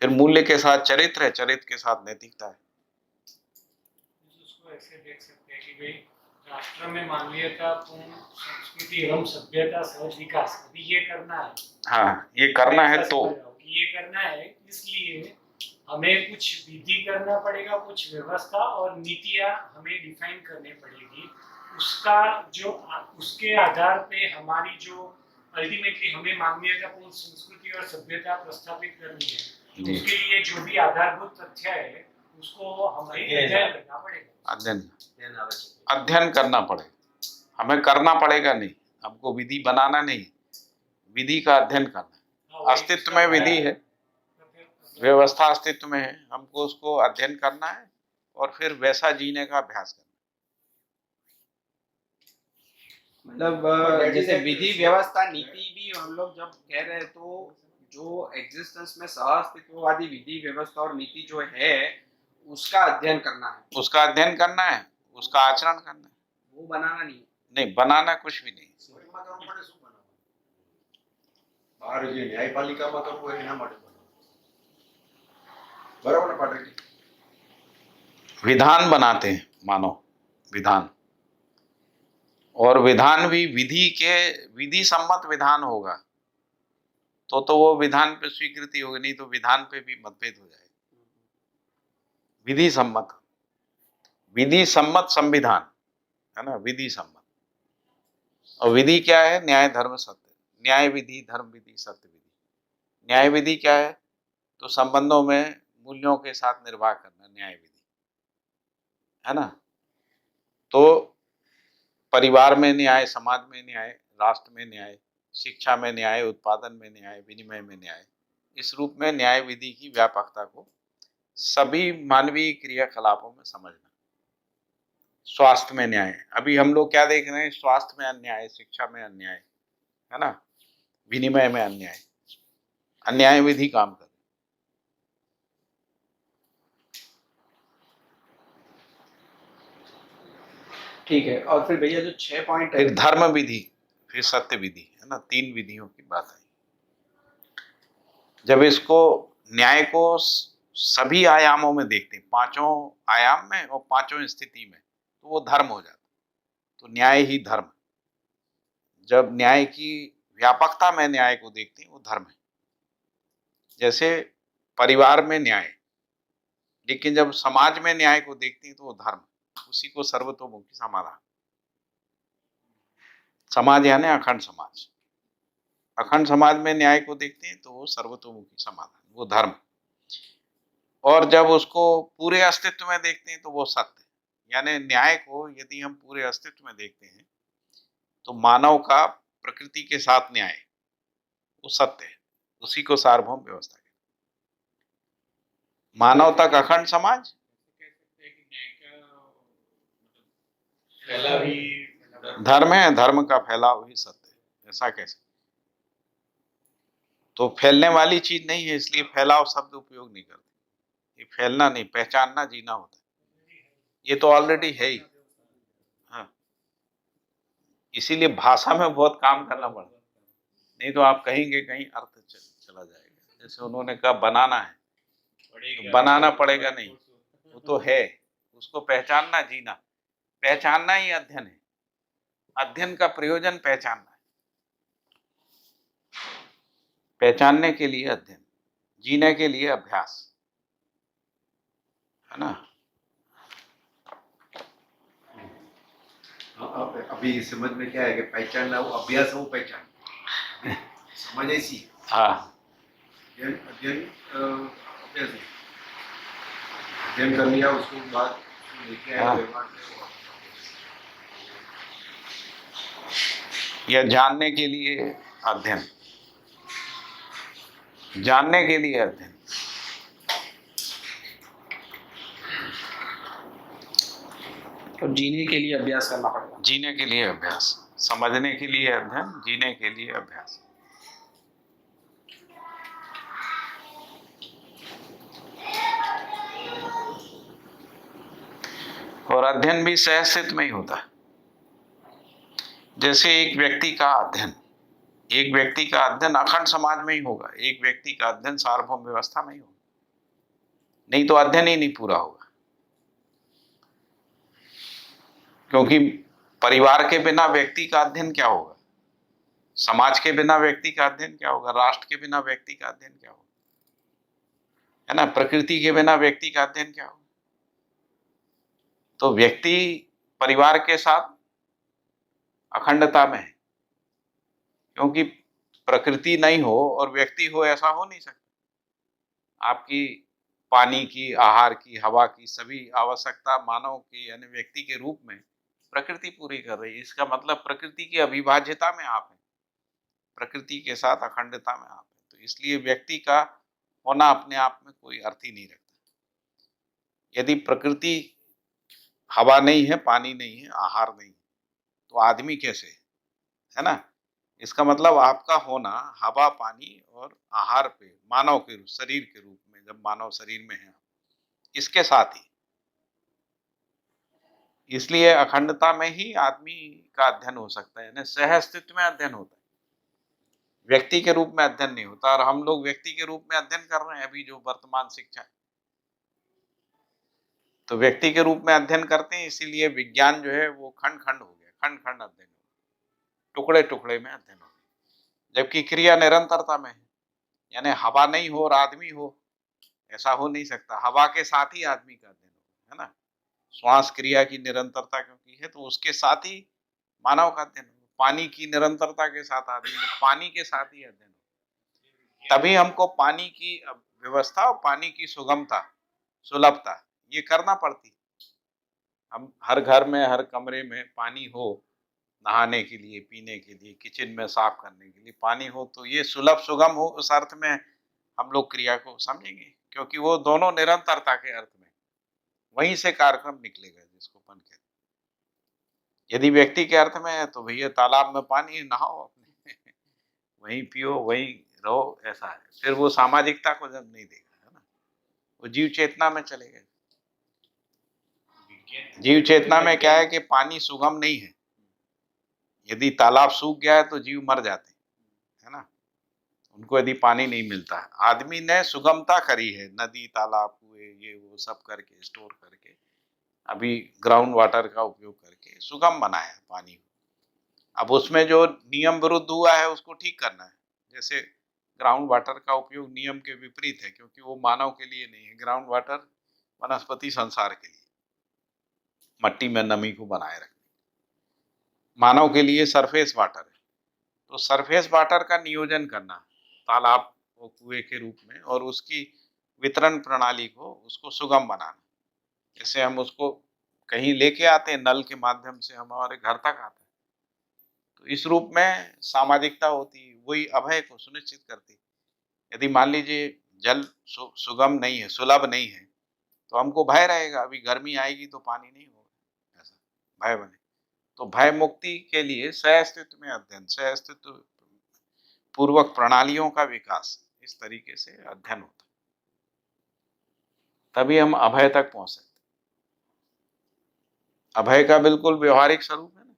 फिर मूल्य के साथ चरित्र है, चरित्र के साथ नैतिकता है। उसको ऐसे देख सकते हैं कि भाई राष्ट्र में मानवीयता, पूर्ण संस्कृति एवं सभ्यता, सहज विकास, अभी ये करना है। हाँ, ये करना है तो ये करना है, इसलिए हमें कुछ विधि करना पड़ेगा, कुछ व्यवस्था और नीतियां हमें डिफाइन करनी पड़ेगी। उसका जो उसके आधार पे हमारी जो अल्टीमेटली हमें मानवीयतापूर्ण संस्कृति और सभ्यता प्रस्थापित करनी है, तो उसके लिए जो भी आधारभूत तथ्य है उसको हमें अध्ययन करना पड़ेगा। अध्ययन करना पड़ेगा, हमें करना पड़ेगा नहीं, हमको विधि बनाना नहीं, विधि का अध्ययन करना। अस्तित्व में विधि है, व्यवस्था अस्तित्व में है, हमको उसको अध्ययन करना है और फिर वैसा जीने का अभ्यास करना। मतलब जैसे विधि, व्यवस्था, नीति भी हम लोग जब कह रहे हैं तो जो एग्जिस्टेंस में सहअस्तित्ववादी विधि, व्यवस्था और नीति जो है उसका अध्ययन करना है, उसका अध्ययन करना है, उसका आचरण करना है, वो बनाना नहीं, बनाना कुछ भी नहीं। બહાર જે ન્યાયપાલિકામાં કરવું હોય એના માટે બરાબર ને પાઠકજી? विधान बनाते हैं मानो, विधान, और विधान भी विधि सम्मत विधान होगा तो वो विधान पे स्वीकृति होगी, नहीं तो विधान पे भी मतभेद हो जाएगा। विधि सम्मत संविधान है ना, विधि सम्मत। और विधि क्या है, न्याय धर्म सत्य, न्याय विधि, धर्म विधि, सत्य विधि। न्याय विधि क्या है, तो संबंधों में मूल्यों के साथ निर्वाह करना, न्याय विधि है ना। तो परिवार में न्याय, समाज में न्याय, राष्ट्र में न्याय, शिक्षा में न्याय, उत्पादन में न्याय, विनिमय में न्याय, इस रूप में न्याय विधि की व्यापकता को सभी मानवीय क्रियाकलापों में समझना। स्वास्थ्य में न्याय, अभी हम लोग क्या देख रहे हैं, स्वास्थ्य में अन्याय, शिक्षा में अन्याय है ना, विनिमय में अन्याय, अन्याय विधि काम कर। ठीक है। और फिर भैया जो 6 पॉइंट है, फिर धर्म विधि, फिर सत्य विधि है ना, 3 विधियों की बात है। जब इसको न्याय को सभी आयामों में देखते हैं, 5 आयाम में और 5 स्थिति में, तो वो धर्म हो जाता। तो न्याय ही धर्म। जब न्याय की व्यापकता में न्याय को देखते हैं, वो धर्म है। जैसे परिवार में न्याय, लेकिन जब समाज में न्याय को देखते हैं तो वो धर्म, उसी को सर्वतोमुखी समाधान। समाज यानी अखंड समाज, अखंड समाज में न्याय को देखते हैं तो वो सर्वतोमुखी समाधान, वो धर्म। और जब उसको पूरे अस्तित्व में देखते हैं तो वो सत्य, यानी न्याय को यदि हम पूरे अस्तित्व में देखते हैं तो मानव का प्रकृति के साथ न्याय वो सत्य है, उसी को सार्वभौम व्यवस्था कहते हैं। मानव तक अखंड समाज, फैला भी धर्म है, धर्म का फैलाव ही सत्य है, ऐसा कैसे? तो फैलने वाली चीज नहीं है, इसलिए फैलाव शब्द उपयोग नहीं करते। ये फैलना नहीं, पहचानना, जीना होता है। ये तो ऑलरेडी है ही। हाँ, इसीलिए भाषा में बहुत काम करना पड़ता है, नहीं तो आप कहेंगे कहीं अर्थ चला जाएगा। जैसे उन्होंने कहा बनाना है, तो बनाना पड़ेगा नहीं, वो तो है, उसको पहचानना, जीना। पहचानना ही अध्ययन है, अध्ययन का प्रयोजन पहचानना है। पहचानने के लिए अध्ययन, जीने के लिए अभ्यास, है ना? अभी समझ में क्या है कि पहचानना वो अभ्यास है, वो पहचान समझ ऐसी है। हाँ, अध्ययन अध्ययन अभ्यास है। अध्ययन कर लिया उसको बाद लेके आया हाँ। व्यवहार में वो या जानने के लिए अध्ययन, जानने के लिए अध्ययन। तो जीने के लिए अभ्यास करना पड़ेगा। जीने के लिए अभ्यास, समझने के लिए अध्ययन, जीने के लिए अभ्यास। और अध्ययन भी सहस्तित्व में ही होता है। जैसे एक व्यक्ति का अध्ययन, एक व्यक्ति का अध्ययन अखंड समाज में ही होगा, एक व्यक्ति का अध्ययन सार्वभौम व्यवस्था में ही होगा, नहीं तो अध्ययन ही नहीं पूरा होगा। क्योंकि परिवार के बिना व्यक्ति का अध्ययन क्या होगा, समाज के बिना व्यक्ति का अध्ययन क्या होगा, राष्ट्र के बिना व्यक्ति का अध्ययन क्या होगा, है ना? प्रकृति के बिना व्यक्ति का अध्ययन क्या होगा? तो व्यक्ति परिवार के साथ अखंडता में है, क्योंकि प्रकृति नहीं हो और व्यक्ति हो, ऐसा हो नहीं सकता। आपकी पानी की, आहार की, हवा की सभी आवश्यकता मानव की यानी व्यक्ति के रूप में प्रकृति पूरी कर रही है। इसका मतलब प्रकृति की अविभाज्यता में आप हैं, प्रकृति के साथ अखंडता में आप हैं। तो इसलिए व्यक्ति का होना अपने आप में कोई अर्थ ही नहीं रखता। यदि प्रकृति हवा नहीं है, पानी नहीं है, आहार नहीं है, तो आदमी कैसे है ना? इसका मतलब आपका होना हवा, पानी और आहार पे मानव के रूप, शरीर के रूप में, जब मानव शरीर में है, इसके साथ ही, इसलिए अखंडता में ही आदमी का अध्ययन हो सकता है, यानी सह अस्तित्व में अध्ययन होता है, व्यक्ति के रूप में अध्ययन नहीं होता। और हम लोग व्यक्ति के रूप में अध्ययन कर रहे हैं अभी जो वर्तमान शिक्षा है, तो व्यक्ति के रूप में अध्ययन करते हैं, इसीलिए विज्ञान जो है वो खंड खंड हो गया, खंड खंड अध्ययन हो गया, टुकड़े टुकड़े में अध्ययन हो गया। जबकि क्रिया निरंतरता में है, यानी हवा नहीं हो और आदमी हो, ऐसा हो नहीं सकता। हवा के साथ ही आदमी का अध्ययन हो, है ना? श्वास क्रिया की निरंतरता क्योंकि है, तो उसके साथ ही मानव का अध्ययन हो। पानी की निरंतरता के साथ आदमी, पानी के साथ ही अध्ययन हो। तभी हमको पानी की व्यवस्था और पानी की सुगमता, सुलभता ये करना पड़ती। हम हर घर में, हर कमरे में पानी हो, नहाने के लिए, पीने के लिए, किचन में साफ करने के लिए पानी हो, तो ये सुलभ सुगम हो, उस अर्थ में हम लोग क्रिया को समझेंगे, क्योंकि वो दोनों निरंतरता के अर्थ में, वहीं से कार्यक्रम निकलेगा जिसको अपन कहते हैं। यदि व्यक्ति के अर्थ में है तो भैया तालाब में पानी नहाओ अपने वहीं पियो, वहीं रहो, ऐसा है। फिर वो सामाजिकता को जब नहीं देगा, है ना? वो जीव चेतना में चलेगा। जीव चेतना में क्या है कि पानी सुगम नहीं है। यदि तालाब सूख गया है तो जीव मर जाते हैं, है ना? उनको यदि पानी नहीं मिलता है। आदमी ने सुगमता करी है, नदी, तालाब, कुएं, ये वो सब करके, स्टोर करके, अभी ग्राउंड वाटर का उपयोग करके सुगम बनाया है पानी। अब उसमें जो नियम विरुद्ध हुआ है उसको ठीक करना है। जैसे ग्राउंड वाटर का उपयोग नियम के विपरीत है, क्योंकि वो मानव के लिए नहीं है। ग्राउंड वाटर वनस्पति संसार के लिए, मट्टी में नमी को बनाए रखने। मानव के लिए सरफेस वाटर है, तो सरफेस वाटर का नियोजन करना, तालाब और कुएं के रूप में, और उसकी वितरण प्रणाली को, उसको सुगम बनाना। जैसे हम उसको कहीं लेके आते हैं, नल के माध्यम से हमारे घर तक आता है। तो इस रूप में सामाजिकता होती, वही अभय को सुनिश्चित करती। यदि मान लीजिए जल सुगम नहीं है, सुलभ नहीं है, तो हमको भय रहेगा, अभी गर्मी आएगी तो पानी नहीं होगा, ऐसा भय बने। तो भय मुक्ति के लिए सह अस्तित्व में अध्ययन, सह अस्तित्व पूर्वक प्रणालियों का विकास, इस तरीके से अध्ययन होता है, तभी हम अभय तक पहुंच सकते। अभय का बिल्कुल व्यवहारिक स्वरूप है ना।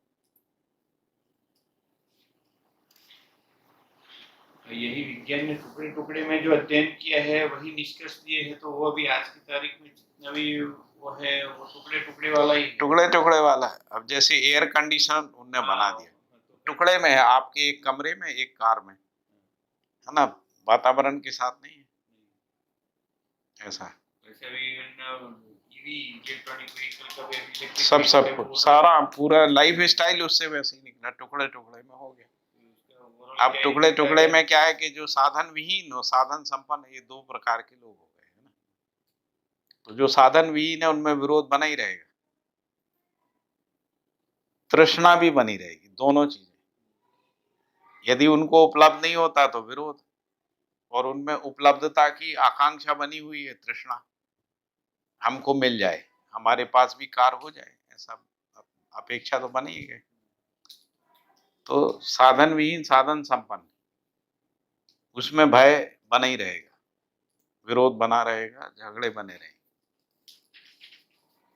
यही विज्ञान ने टुकड़े टुकड़े में जो अध्ययन किया है वही निष्कर्ष दिए है, तो वो अभी आज की तारीख में जितना भी वो है वो टुकड़े टुकड़े वाला ही है। टुकड़े टुकड़े वाला है। अब जैसे एयर कंडीशन उनने बना दिया, टुकड़े में है, आपके एक कमरे में, एक कार में, है ना, वातावरण के साथ नहीं है, ऐसा है। वैसे भी ईवी इलेक्ट्रॉनिक व्हीकल का भी इलेक्ट्रिक सब कुछ, सारा पूरा लाइफ स्टाइल उससे वैसे ही निकला, टुकड़े टुकड़े में हो गया। अब टुकड़े टुकड़े में क्या है कि जो साधन विहीन और साधन संपन्न, ये दो प्रकार के लोग हो गए, है ना। तो जो साधन विहीन है उनमें विरोध बना ही रहेगा, तृष्णा भी बनी रहेगी, दोनों चीजें। यदि उनको उपलब्ध नहीं होता तो विरोध, और उनमें उपलब्धता की आकांक्षा बनी हुई है, तृष्णा, हमको मिल जाए, हमारे पास भी कार हो जाए, ऐसा अपेक्षा तो बनी ही गई। तो साधन विहीन साधन संपन्न, उसमें भय बना ही रहेगा, विरोध बना रहेगा, झगड़े बने रहेंगे।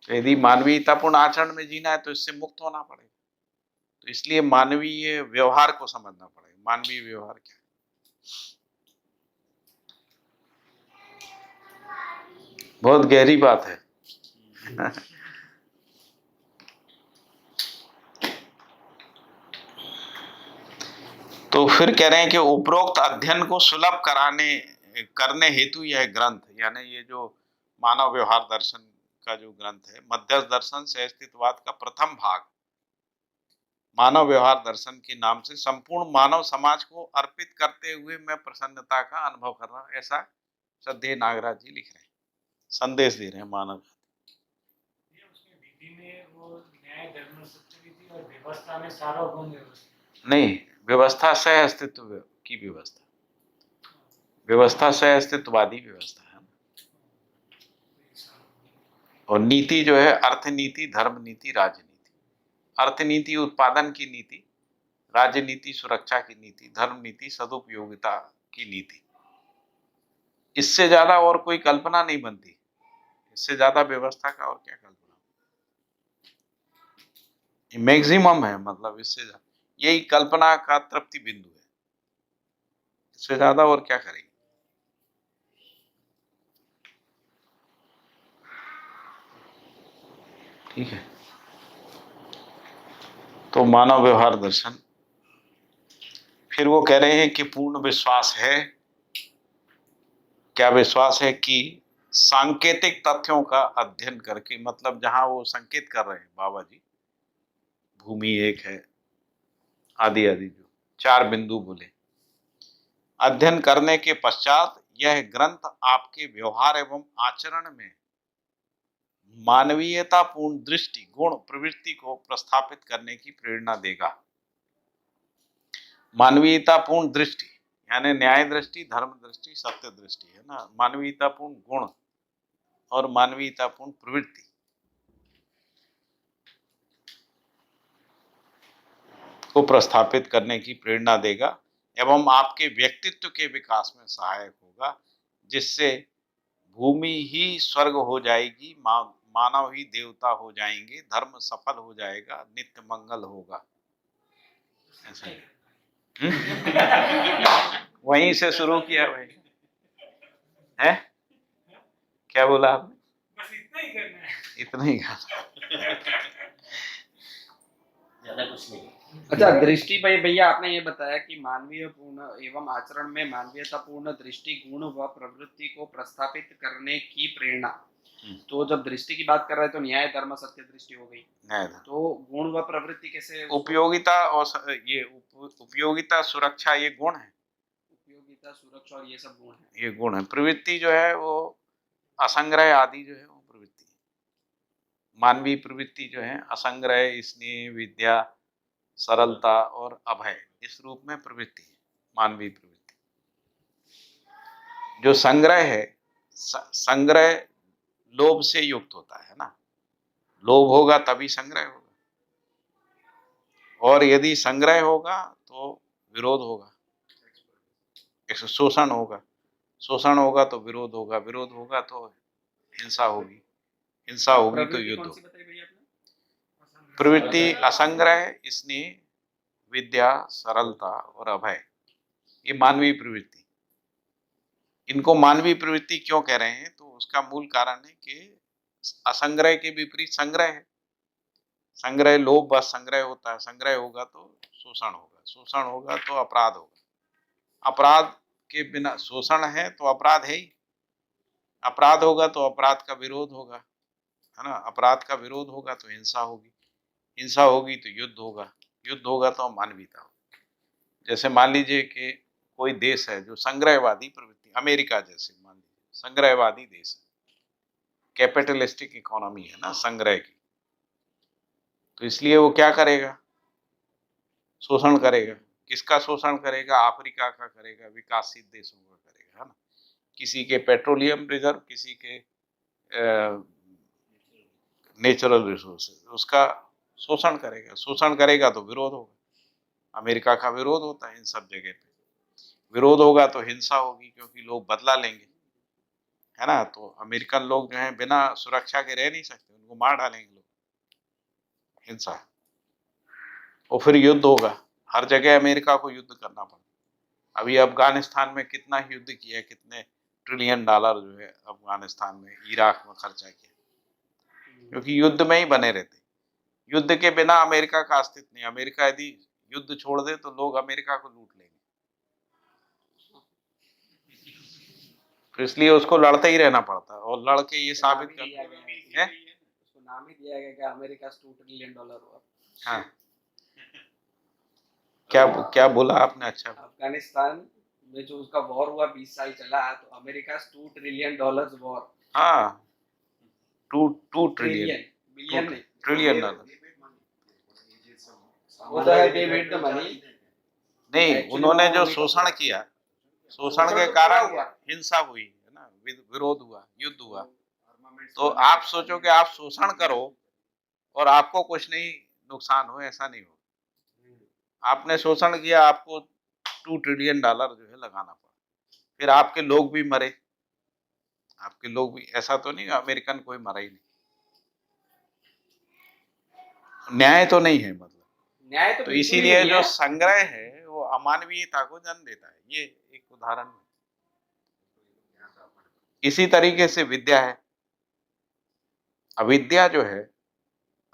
तो यदि मानवीयतापूर्ण आचरण में जीना है तो इससे मुक्त होना पड़ेगा। तो इसलिए मानवीय व्यवहार को समझना पड़ेगा। मानवीय व्यवहार क्या है? बहुत गहरी बात है। तो फिर कह रहे हैं कि उपरोक्त अध्ययन को सुलभ करने हेतु यह ग्रंथ, यानी ये जो मानव व्यवहार दर्शन का जो ग्रंथ है, मध्यस्थ दर्शन से अस्तित्ववाद का प्रथम भाग मानव व्यवहार दर्शन के नाम से संपूर्ण मानव समाज को अर्पित करते हुए मैं प्रसन्नता का अनुभव कर रहा हूं, ऐसा श्रद्धेय नागराज जी लिख रहे हैं, संदेश दे रहे हैं मानव। उसमें विधि में वो न्याय धर्म सत्यनीति और व्यवस्था में सार्वभौम व्यवस्था नहीं, व्यवस्था सह अस्तित्व की व्यवस्था, व्यवस्था सह अस्तित्ववादी व्यवस्था है। और नीति जो है अर्थनीति, धर्म नीति, राजनीति। अर्थनीति उत्पादन की नीति, राजनीति सुरक्षा की नीति, धर्म नीति सदुपयोगिता की नीति। इससे ज्यादा और कोई कल्पना नहीं बनती, इससे ज्यादा व्यवस्था का और क्या कल्पना, मैक्सिमम है, मतलब इससे यही कल्पना का तृप्ति बिंदु है, इससे ज्यादा और क्या करेंगे। ठीक है, तो मानव व्यवहार दर्शन। फिर वो कह रहे हैं कि पूर्ण विश्वास है, क्या विश्वास है कि सांकेतिक तथ्यों का अध्ययन करके, मतलब जहां वो संकेत कर रहे हैं बाबा जी, भूमि एक है, आदि आदि जो 4 बिंदु बोले, अध्ययन करने के पश्चात यह ग्रंथ आपके व्यवहार एवं आचरण में मानवीयतापूर्ण दृष्टि, गुण, प्रवृत्ति को प्रस्थापित करने की प्रेरणा देगा। मानवीयतापूर्ण दृष्टि यानी न्याय दृष्टि, धर्म दृष्टि, सत्य दृष्टि, है ना। मानवीयतापूर्ण गुण और मानवीयतापूर्ण प्रवृत्ति को प्रस्थापित करने की प्रेरणा देगा एवं आपके व्यक्तित्व के विकास में सहायक होगा, जिससे भूमि ही स्वर्ग हो जाएगी, मानव ही देवता हो जाएंगे, धर्म सफल हो जाएगा, नित्य मंगल होगा। ऐसा ही वहीं से शुरू किया भाई, है क्या बोला आपने? बस इतना ही करना है, इतना ही करना। ज्यादा कुछ नहीं। अच्छा, दृष्टि भाई भैया आपने ये बताया कि मानवीय पूर्ण एवं आचरण में मानवीयतापूर्ण दृष्टि, गुण व प्रवृत्ति को प्रस्थापित करने की प्रेरणा। तो जब दृष्टि की बात कर रहे हैं तो न्याय धर्म सत्य दृष्टि हो गई, तो गुण व प्रवृत्ति कैसे? उपयोगिता और ये उपयोगिता सुरक्षा ये गुण है, उपयोगिता सुरक्षा और ये सब गुण है, ये गुण है। प्रवृत्ति जो है वो असंग्रह आदि जो है वो प्रवृत्ति है। मानवीय प्रवृत्ति जो है असंग्रह, स्नेह, विद्या, सरलता और अभय, इस रूप में प्रवृत्ति है मानवीय प्रवृत्ति। जो संग्रह है, संग्रह लोभ से युक्त होता है ना, लोभ होगा तभी संग्रह होगा, और यदि संग्रह होगा तो विरोध होगा, शोषण होगा, शोषण होगा तो विरोध होगा, विरोध होगा तो हिंसा होगी, हिंसा होगी तो प्रवृत्ति युद्ध कौन होगा। सी बताई भैया आपने? प्रवृत्ति असंग्रह, स्नेह, विद्या, सरलता और अभय, ये मानवीय प्रवृत्ति। इनको मानवीय प्रवृत्ति क्यों कह रहे हैं, तो उसका मूल कारण है कि असंग्रह के विपरीत संग्रह है। संग्रह लोभ बस संग्रह होता है, संग्रह होगा तो शोषण होगा, शोषण होगा तो अपराध होगा, अपराध के बिना, शोषण है तो अपराध है ही, अपराध होगा तो अपराध का विरोध होगा, है ना, अपराध का विरोध होगा तो हिंसा होगी, हिंसा होगी तो युद्ध होगा, युद्ध होगा तो मानवीयता होगी। जैसे मान लीजिए कि कोई देश है जो संग्रहवादी प्रवृत्ति, अमेरिका जैसे मान लीजिए संग्रहवादी देश है, कैपिटलिस्टिक इकोनॉमी है ना संग्रह की, तो इसलिए वो क्या करेगा, शोषण करेगा। किसका शोषण करेगा, अफ्रीका का करेगा, विकासशील देशों का करेगा, है ना, किसी के पेट्रोलियम रिजर्व, किसी के नेचुरल रिसोर्सेज, उसका शोषण करेगा, शोषण करेगा तो विरोध होगा, अमेरिका का विरोध होता है इन सब जगह पे, विरोध होगा तो हिंसा होगी क्योंकि लोग बदला लेंगे, है ना, तो अमेरिकन लोग जो हैं बिना सुरक्षा के रह नहीं सकते, उनको मार डालेंगे लोग, हिंसा, और फिर युद्ध होगा, हर जगह अमेरिका को युद्ध करना पड़ा। अभी अफगानिस्तान में कितना युद्ध किया, कितने ट्रिलियन डॉलर जो है अफगानिस्तान में, इराक में खर्चा किया, क्योंकि युद्ध में ही बने रहते, युद्ध के बिना अमेरिका का अस्तित्व नहीं, अमेरिका यदि युद्ध छोड़ दे तो लोग अमेरिका को लूट लेंगे, तो इसलिए उसको लड़ते ही रहना पड़ता है, और लड़ के ये साबित कर है, उसको नाम ही दिया गया कि अमेरिका $2 ट्रिलियन हुआ। हाँ, क्या क्या बोला आपने, अच्छा, अफगानिस्तान में जो उसका वॉर हुआ 20 साल चला, तो अमेरिका $2 ट्रिलियन वॉर। हाँ, टू ट्रिलियन, बिलियन नहीं, ट्रिलियन डॉलर वो तो है, they made the money। नहीं, Actually उन्होंने वो जो उन्हीं का शोषण हुआ। किया, शोषण शोषण के तो कारण पूरा हुआ। हिंसा हुई है ना, विरोध हुआ, युद्ध हुआ, तो आप सोचो कि आप शोषण करो और आपको कुछ नहीं नुकसान हो, ऐसा नहीं हो, आपने शोषण किया, आपको $2 ट्रिलियन जो है लगाना पड़ा, फिर आपके लोग भी मरे, आपके लोग भी, ऐसा तो नहीं अमेरिकन कोई मरा ही नहीं, न्याय तो नहीं है, मतलब न्याय तो बिल्कुल ही इसीलिए नहीं जो है। संग्रह है वो अमानवीयता को जन्म देता है, ये एक उदाहरण है। इसी तरीके से विद्या है, अविद्या जो है,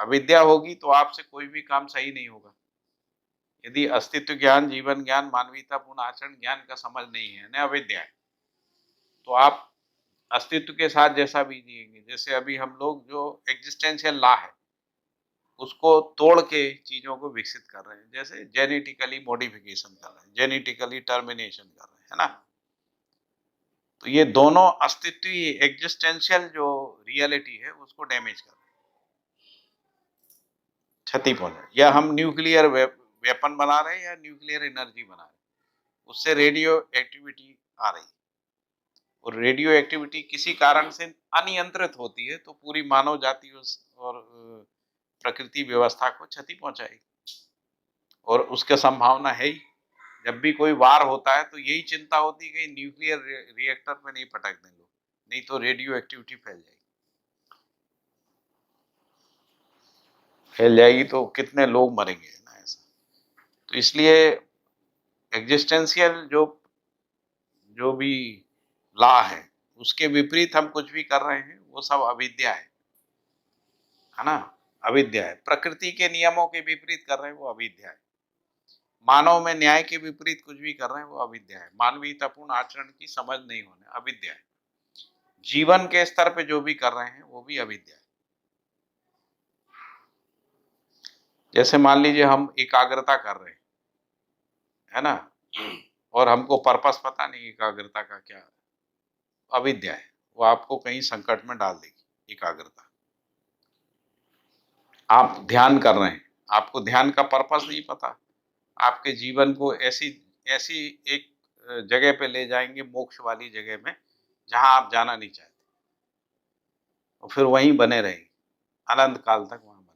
अविद्या होगी तो आपसे कोई भी काम सही नहीं होगा, यदि अस्तित्व ज्ञान, जीवन ज्ञान, मानवीयतापूर्ण आचरण ज्ञान का समझ नहीं है ना, अविद्या है, तो आप अस्तित्व के साथ जैसा भी जिएंगे, जैसे अभी हम लोग जो एग्जिस्टेंशियल लॉ है उसको तोड़ के चीजों को विकसित कर रहे हैं, जैसे जेनेटिकली मॉडिफिकेशन कर रहे हैं, जेनेटिकली टर्मिनेशन कर रहे हैं, है ना, तो ये दोनों अस्तित्वीय एग्जिस्टेंशियल जो रियलिटी है उसको डैमेज कर रहे हैं, क्षति पहुंचा, या हम न्यूक्लियर वेपन बना रहे हैं या न्यूक्लियर एनर्जी बना रहे हैं, उससे रेडियो एक्टिविटी आ रही है, और रेडियो एक्टिविटी किसी कारण से अनियंत्रित होती है तो पूरी मानव जाति और प्रकृति व्यवस्था को क्षति पहुंचाएगी, और उसका संभावना है ही, जब भी कोई वार होता है तो यही चिंता होती है कि न्यूक्लियर रिएक्टर पे नहीं पटक दें लोग, नहीं तो रेडियो एक्टिविटी फैल जाएगी तो कितने लोग मरेंगे ना, ऐसा, तो इसलिए एग्जिस्टेंशियल जो भी लॉ है उसके विपरीत हम कुछ भी कर रहे हैं वो सब अविद्या है ना, अविद्या है, प्रकृति के नियमों के विपरीत कर रहे हैं वो अविद्या है, मानव में न्याय के विपरीत कुछ भी कर रहे हैं वो अविद्या है, मानवीयतापूर्ण आचरण की समझ नहीं होने अविद्या है, जीवन के स्तर पे जो भी कर रहे हैं वो भी अविद्या है। जैसे मान लीजिए हम एकाग्रता कर रहे हैं, है ना, और हमको पर्पस पता नहीं एकाग्रता का क्या, अविद्या है, वो आपको कहीं संकट में डाल देगी एकाग्रता, आप ध्यान कर रहे हैं, आपको ध्यान का पर्पस नहीं पता, आपके जीवन को ऐसी ऐसी एक जगह पे ले जाएंगे, मोक्ष वाली जगह में, जहां आप जाना नहीं चाहते, और फिर वहीं बने रहेंगे, अनंत काल तक वहां बने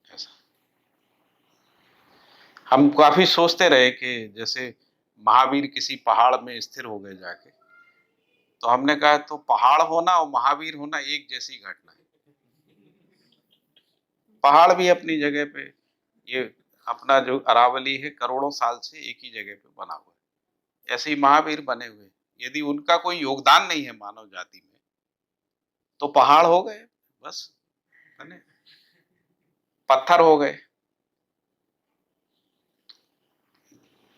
रहेंगे। ऐसा हम काफी सोचते रहे कि जैसे महावीर किसी पहाड़ में स्थिर हो गए जाके, तो हमने कहा तो पहाड़ होना और महावीर होना एक जैसी घटना है। पहाड़ भी अपनी जगह पे, ये अपना जो अरावली है करोड़ों साल से एक ही जगह पे बना हुआ है, ऐसे ही महावीर बने हुए हैं। यदि उनका कोई योगदान नहीं है मानव जाति में, तो पहाड़ हो गए, बस बने, पत्थर हो गए।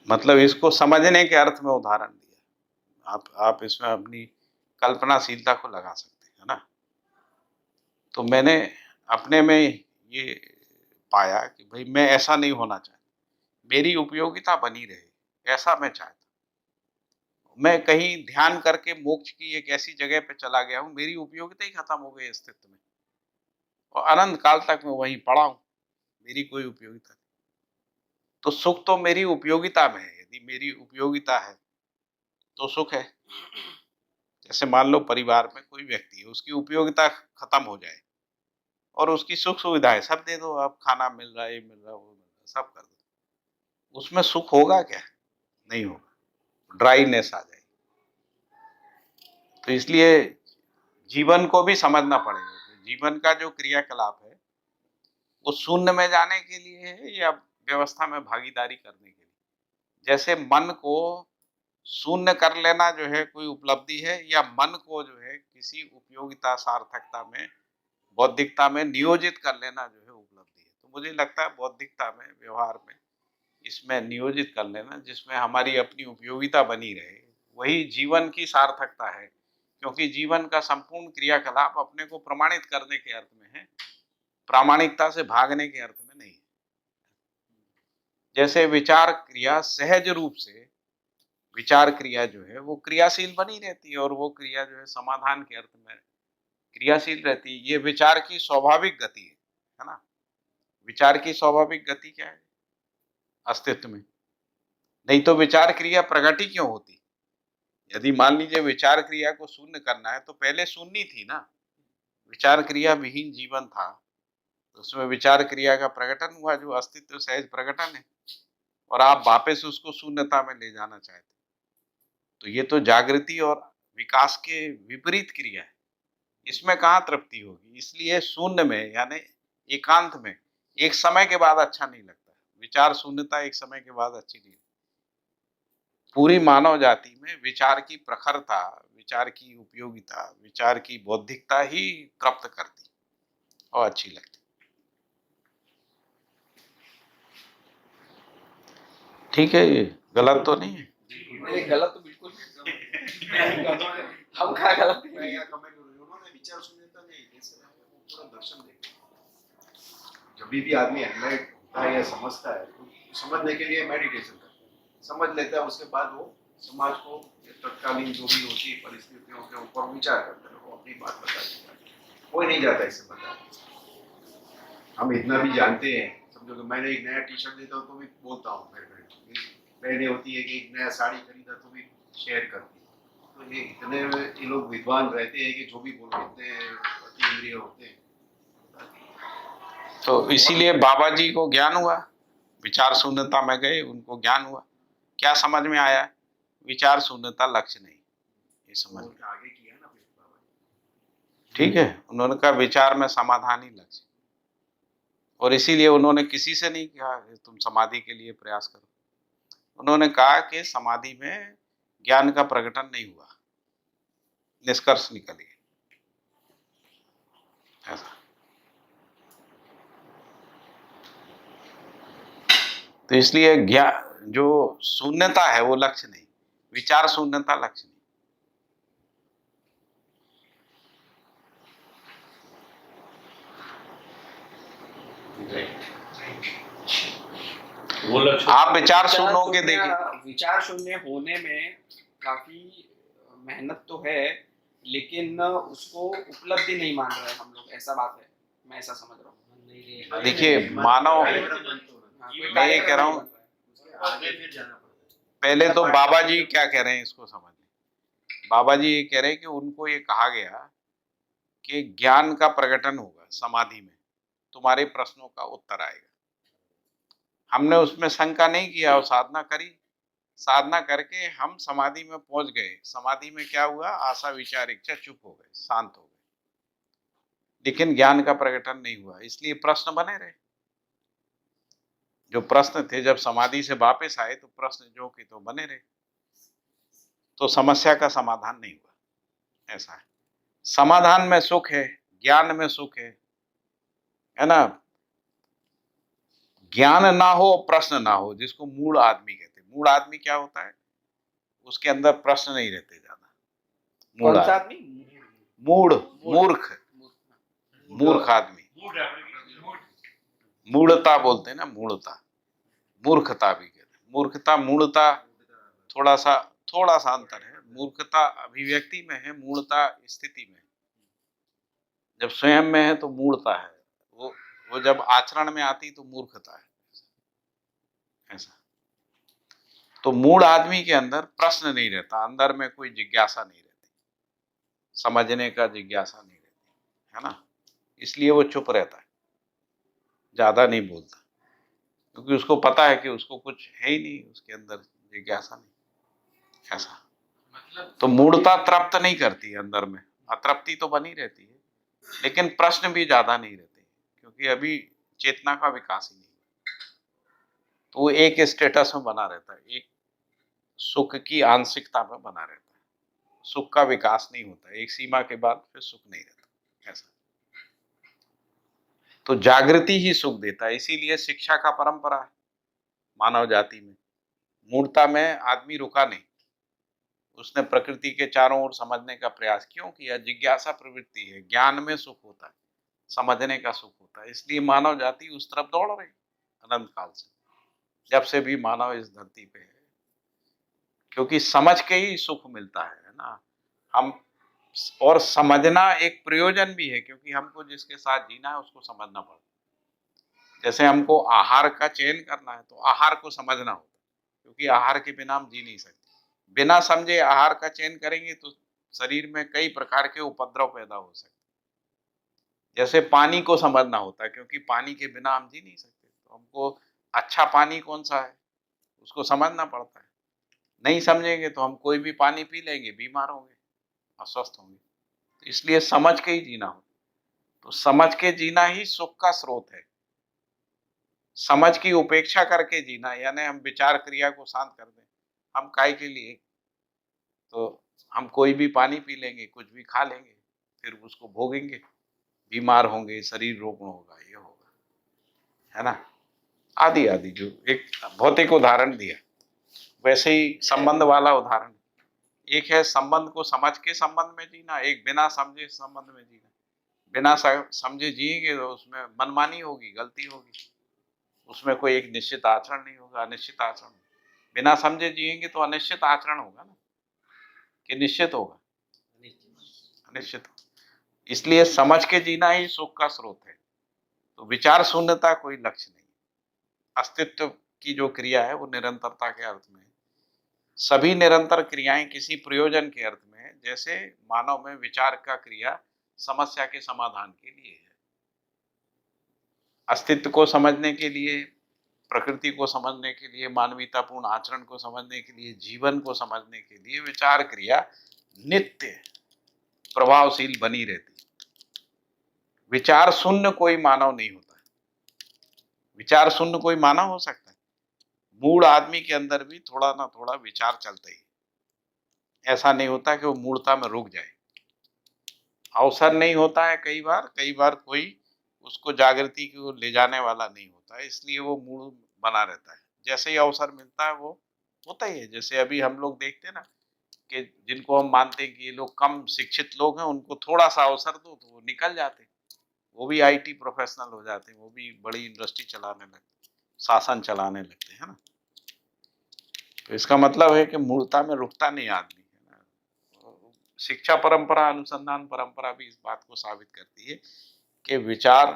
मतलब इसको समझने के अर्थ में उदाहरण दिया, आप इसमें अपनी कल्पनाशीलता को लगा सकते हैं, है ना। तो मैंने अपने में ये पाया कि भाई मैं ऐसा नहीं होना चाहता, मेरी उपयोगिता बनी रहे, ऐसा मैं चाहता। मैं कहीं ध्यान करके मोक्ष की एक ऐसी जगह पे चला गया हूँ, मेरी उपयोगिता ही खत्म हो गई अस्तित्व में, और अनंत काल तक मैं वहीं पड़ा हूँ, मेरी कोई उपयोगिता नहीं। तो सुख तो मेरी उपयोगिता में है, यदि मेरी उपयोगिता है तो सुख है। जैसे मान लो परिवार में कोई व्यक्ति है, उसकी उपयोगिता खत्म हो जाए और उसकी सुख सुविधाएं सब दे दो, आप खाना मिल रहा है, ये मिल रहा है, वो मिल रहा है, सब कर दो, उसमें सुख होगा क्या? नहीं होगा, ड्राईनेस आ जाएगी। तो इसलिए जीवन को भी समझना पड़ेगा, जीवन का जो क्रियाकलाप है वो शून्य में जाने के लिए है या व्यवस्था में भागीदारी करने के लिए। जैसे मन को शून्य कर लेना जो है कोई उपलब्धि है, या मन को जो है किसी उपयोगिता सार्थकता में, बौद्धिकता में नियोजित कर लेना जो है उपलब्धि है। तो मुझे लगता है बौद्धिकता में, व्यवहार में, इसमें नियोजित कर लेना जिसमें हमारी अपनी उपयोगिता बनी रहे, वही जीवन की सार्थकता है। क्योंकि जीवन का संपूर्ण क्रियाकलाप अपने को प्रमाणित करने के अर्थ में है, प्रामाणिकता से भागने के अर्थ में नहीं है। जैसे विचार क्रिया सहज रूप से, विचार क्रिया जो है वो क्रियाशील बनी रहती है, और वो क्रिया जो है समाधान के अर्थ में क्रियाशील रहती है। ये विचार की स्वाभाविक गति है ना। विचार की स्वाभाविक गति क्या है? अस्तित्व में, नहीं तो विचार क्रिया प्रगति क्यों होती? यदि मान लीजिए विचार क्रिया को शून्य करना है तो पहले शून्य थी ना, विचार क्रिया विहीन जीवन था, तो उसमें विचार क्रिया का प्रकटन हुआ जो अस्तित्व सहज प्रकटन है, और आप वापस उसको शून्यता में ले जाना चाहते, तो ये तो जागृति और विकास के विपरीत क्रिया है, इसमें कहाँ तृप्ति होगी। इसलिए शून्य में यानी एकांत में एक समय के बाद अच्छा नहीं लगता, विचार शून्यता एक समय के बाद अच्छी नहीं लगती। पूरी मानव जाति में विचार की प्रखरता, विचार की उपयोगिता, विचार की बौद्धिकता ही तृप्त करती और अच्छी लगती। ठीक है, ये गलत तो नहीं है? नहीं, गलत तो बिल्कुल हम क्या गलत मैं यहाँ कमेंट करूँ, उन्होंने विचार शून्यता नहीं, जैसे वो पूरा दर्शन देखा। जब भी आदमी एनलाइट होता है या समझता है, तो समझने के लिए मेडिटेशन करता है, समझ लेता है, उसके बाद वो समाज को तत्कालीन जो भी होती है परिस्थितियों के ऊपर विचार करता है, वो अपनी बात बता देता है, कोई नहीं जाता इससे बता। हम इतना भी जानते हैं, समझो कि मैंने एक नया टी शर्ट देता हूँ तो भी बोलता हूँ, पहले होती है कि एक नया साड़ी खरीदा तो भी शेयर करती है। तो ये इतने ये लोग विद्वान रहते हैं कि जो भी बोल देते हैं, अति इंद्रिय होते हैं। तो इसीलिए बाबा जी को ज्ञान हुआ, विचार शून्यता में गए, उनको ज्ञान हुआ। क्या समझ में आया? विचार शून्यता लक्ष्य नहीं, ये समझ में आगे किया ना फिर बाबा जी। ठीक है। उन्होंने कहा विचार में समाधान ही लक्ष्य, और इसीलिए उन्होंने किसी से नहीं कहा तुम समाधि के लिए प्रयास करो। उन्होंने कहा कि समाधि में ज्ञान का प्रकटन नहीं हुआ, निष्कर्ष निकलिए ऐसा। तो इसलिए ज्ञान जो शून्यता है वो लक्ष्य नहीं, विचार शून्यता लक्ष्य नहीं। वो लक्ष्य आप विचार शून्य होके देखिए, विचार शून्य होने में काफी मेहनत तो है, लेकिन उसको उपलब्धि नहीं मान रहे हम लोग, ऐसा बात है। मैं ऐसा समझ रहा हूँ। देखिए मानव, मैं ये कह रहा हूँ, आगे फिर जाना पड़ता है। पहले तो बाबा जी क्या कह रहे हैं इसको समझिए। बाबा जी ये कह रहे हैं कि उनको ये कहा गया कि ज्ञान का प्रकटन होगा समाधि में, तुम्हारे प्रश्नों का उत्तर आएगा। हमने उसमें शंका नहीं किया और साधना करी। साधना करके हम समाधि में पहुंच गए। समाधि में क्या हुआ? आशा विचार इच्छा चुप हो गए, शांत हो गए, लेकिन ज्ञान का प्रकटन नहीं हुआ, इसलिए प्रश्न बने रहे। जो प्रश्न थे जब समाधि से वापस आए तो प्रश्न जो कि तो बने रहे, तो समस्या का समाधान नहीं हुआ। ऐसा है, समाधान में सुख है, ज्ञान में सुख है ना। ज्ञान ना हो, प्रश्न ना हो, जिसको मूढ़ आदमी कहते हैं। मूढ़ आदमी क्या होता है? उसके अंदर प्रश्न नहीं रहते ज्यादा। मूढ़ कौन सा आदमी, आदमी? मूढ़, मूर्ख, मूर्ख आदमी, मूढ़ता बोलते हैं ना, मूढ़ता, मूर्खता भी कहते हैं। मूर्खता, मूढ़ता थोड़ा सा अंतर है। मूर्खता अभिव्यक्ति में है, मूढ़ता स्थिति में है। जब स्वयं में है तो मूढ़ता है, वो जब आचरण में आती तो मूर्खता है। ऐसा, तो मूढ़ आदमी के अंदर प्रश्न नहीं रहता, अंदर में कोई जिज्ञासा नहीं रहती, समझने का जिज्ञासा नहीं रहती, है ना। इसलिए वो चुप रहता है, ज्यादा नहीं बोलता, क्योंकि उसको पता है कि उसको कुछ है ही नहीं, उसके अंदर जिज्ञासा नहीं। ऐसा, तो मूढ़ता तृप्त नहीं करती, अंदर में अतृप्ति तो बनी रहती है, लेकिन प्रश्न भी ज्यादा नहीं रहते, क्योंकि अभी चेतना का विकास ही नहीं। तो वो एक स्टेटस में बना रहता है, एक सुख की आंशिकता में बना रहता है। सुख का विकास नहीं होता, एक सीमा के बाद फिर सुख नहीं रहता। ऐसा, तो जागृति ही सुख देता है। इसीलिए शिक्षा का परंपरा है मानव जाति में। मूर्ता में आदमी रुका नहीं, उसने प्रकृति के चारों ओर समझने का प्रयास क्यों किया? जिज्ञासा प्रवृत्ति है, ज्ञान में सुख होता है, समझने का सुख होता है। इसलिए मानव जाति उस तरफ दौड़ रही अनंत काल से, जब से भी मानव इस धरती पे है, क्योंकि समझ के ही सुख मिलता है ना। हम, और समझना एक प्रयोजन भी है, क्योंकि हमको जिसके साथ जीना है उसको समझना पड़ता है। जैसे हमको आहार का चयन करना है तो आहार को समझना होता है, क्योंकि आहार के बिना हम जी नहीं सकते। बिना समझे आहार का चयन करेंगे तो शरीर में कई प्रकार के उपद्रव पैदा हो सकते हैं। जैसे पानी को समझना होता है, क्योंकि पानी के बिना हम जी नहीं सकते, तो हमको अच्छा पानी कौन सा है उसको समझना पड़ता है। नहीं समझेंगे तो हम कोई भी पानी पी लेंगे, बीमार होंगे, अस्वस्थ होंगे। तो इसलिए समझ के ही जीना हो। तो समझ के जीना ही सुख का स्रोत है। समझ की उपेक्षा करके जीना, यानी हम विचार क्रिया को शांत कर दें, हम काय के लिए, तो हम कोई भी पानी पी लेंगे, कुछ भी खा लेंगे, फिर उसको भोगेंगे, बीमार होंगे, शरीर रोगण होगा, ये होगा, है ना। आदि आदि जो एक भौतिक उदाहरण दिया, वैसे ही संबंध वाला उदाहरण। एक है संबंध को समझ के संबंध में जीना, एक बिना समझे संबंध में जीना। बिना समझे जिएंगे तो उसमें मनमानी होगी, गलती होगी, उसमें कोई एक निश्चित आचरण नहीं होगा, अनिश्चित आचरण। बिना समझे जिएंगे तो अनिश्चित आचरण होगा ना, कि निश्चित होगा? अनिश्चित हो। इसलिए समझ के जीना ही सुख का स्रोत है। तो विचार शून्यता कोई लक्ष्य नहीं। अस्तित्व की जो क्रिया है वो निरंतरता के अर्थ में है। सभी निरंतर क्रियाएं किसी प्रयोजन के अर्थ में है। जैसे मानव में विचार का क्रिया समस्या के समाधान के लिए है, अस्तित्व को समझने के लिए, प्रकृति को समझने के लिए, मानवीयतापूर्ण आचरण को समझने के लिए, जीवन को समझने के लिए विचार क्रिया नित्य प्रभावशील बनी रहती। विचार शून्य कोई मानव नहीं होता। विचार शून्य कोई मानव हो सकता है? मूढ़ आदमी के अंदर भी थोड़ा ना थोड़ा विचार चलता ही। ऐसा नहीं होता कि वो मूढ़ता में रुक जाए। अवसर नहीं होता है, कई बार कोई उसको जागृति की ओर ले जाने वाला नहीं होता है, इसलिए वो मूढ़ बना रहता है। जैसे ही अवसर मिलता है वो होता ही है। जैसे अभी हम लोग देखते हैं ना कि जिनको हम मानते हैं कि ये लोग कम शिक्षित लोग हैं, उनको थोड़ा सा अवसर दो तो वो निकल जाते हैं, वो भी आईटी प्रोफेशनल हो जाते हैं, वो भी बड़ी इंडस्ट्री चलाने लगते, शासन चलाने लगते हैं ना। तो इसका मतलब है कि मूर्ता में रुकता नहीं आदमी, है ना। शिक्षा परंपरा, अनुसंधान परंपरा भी इस बात को साबित करती है कि विचार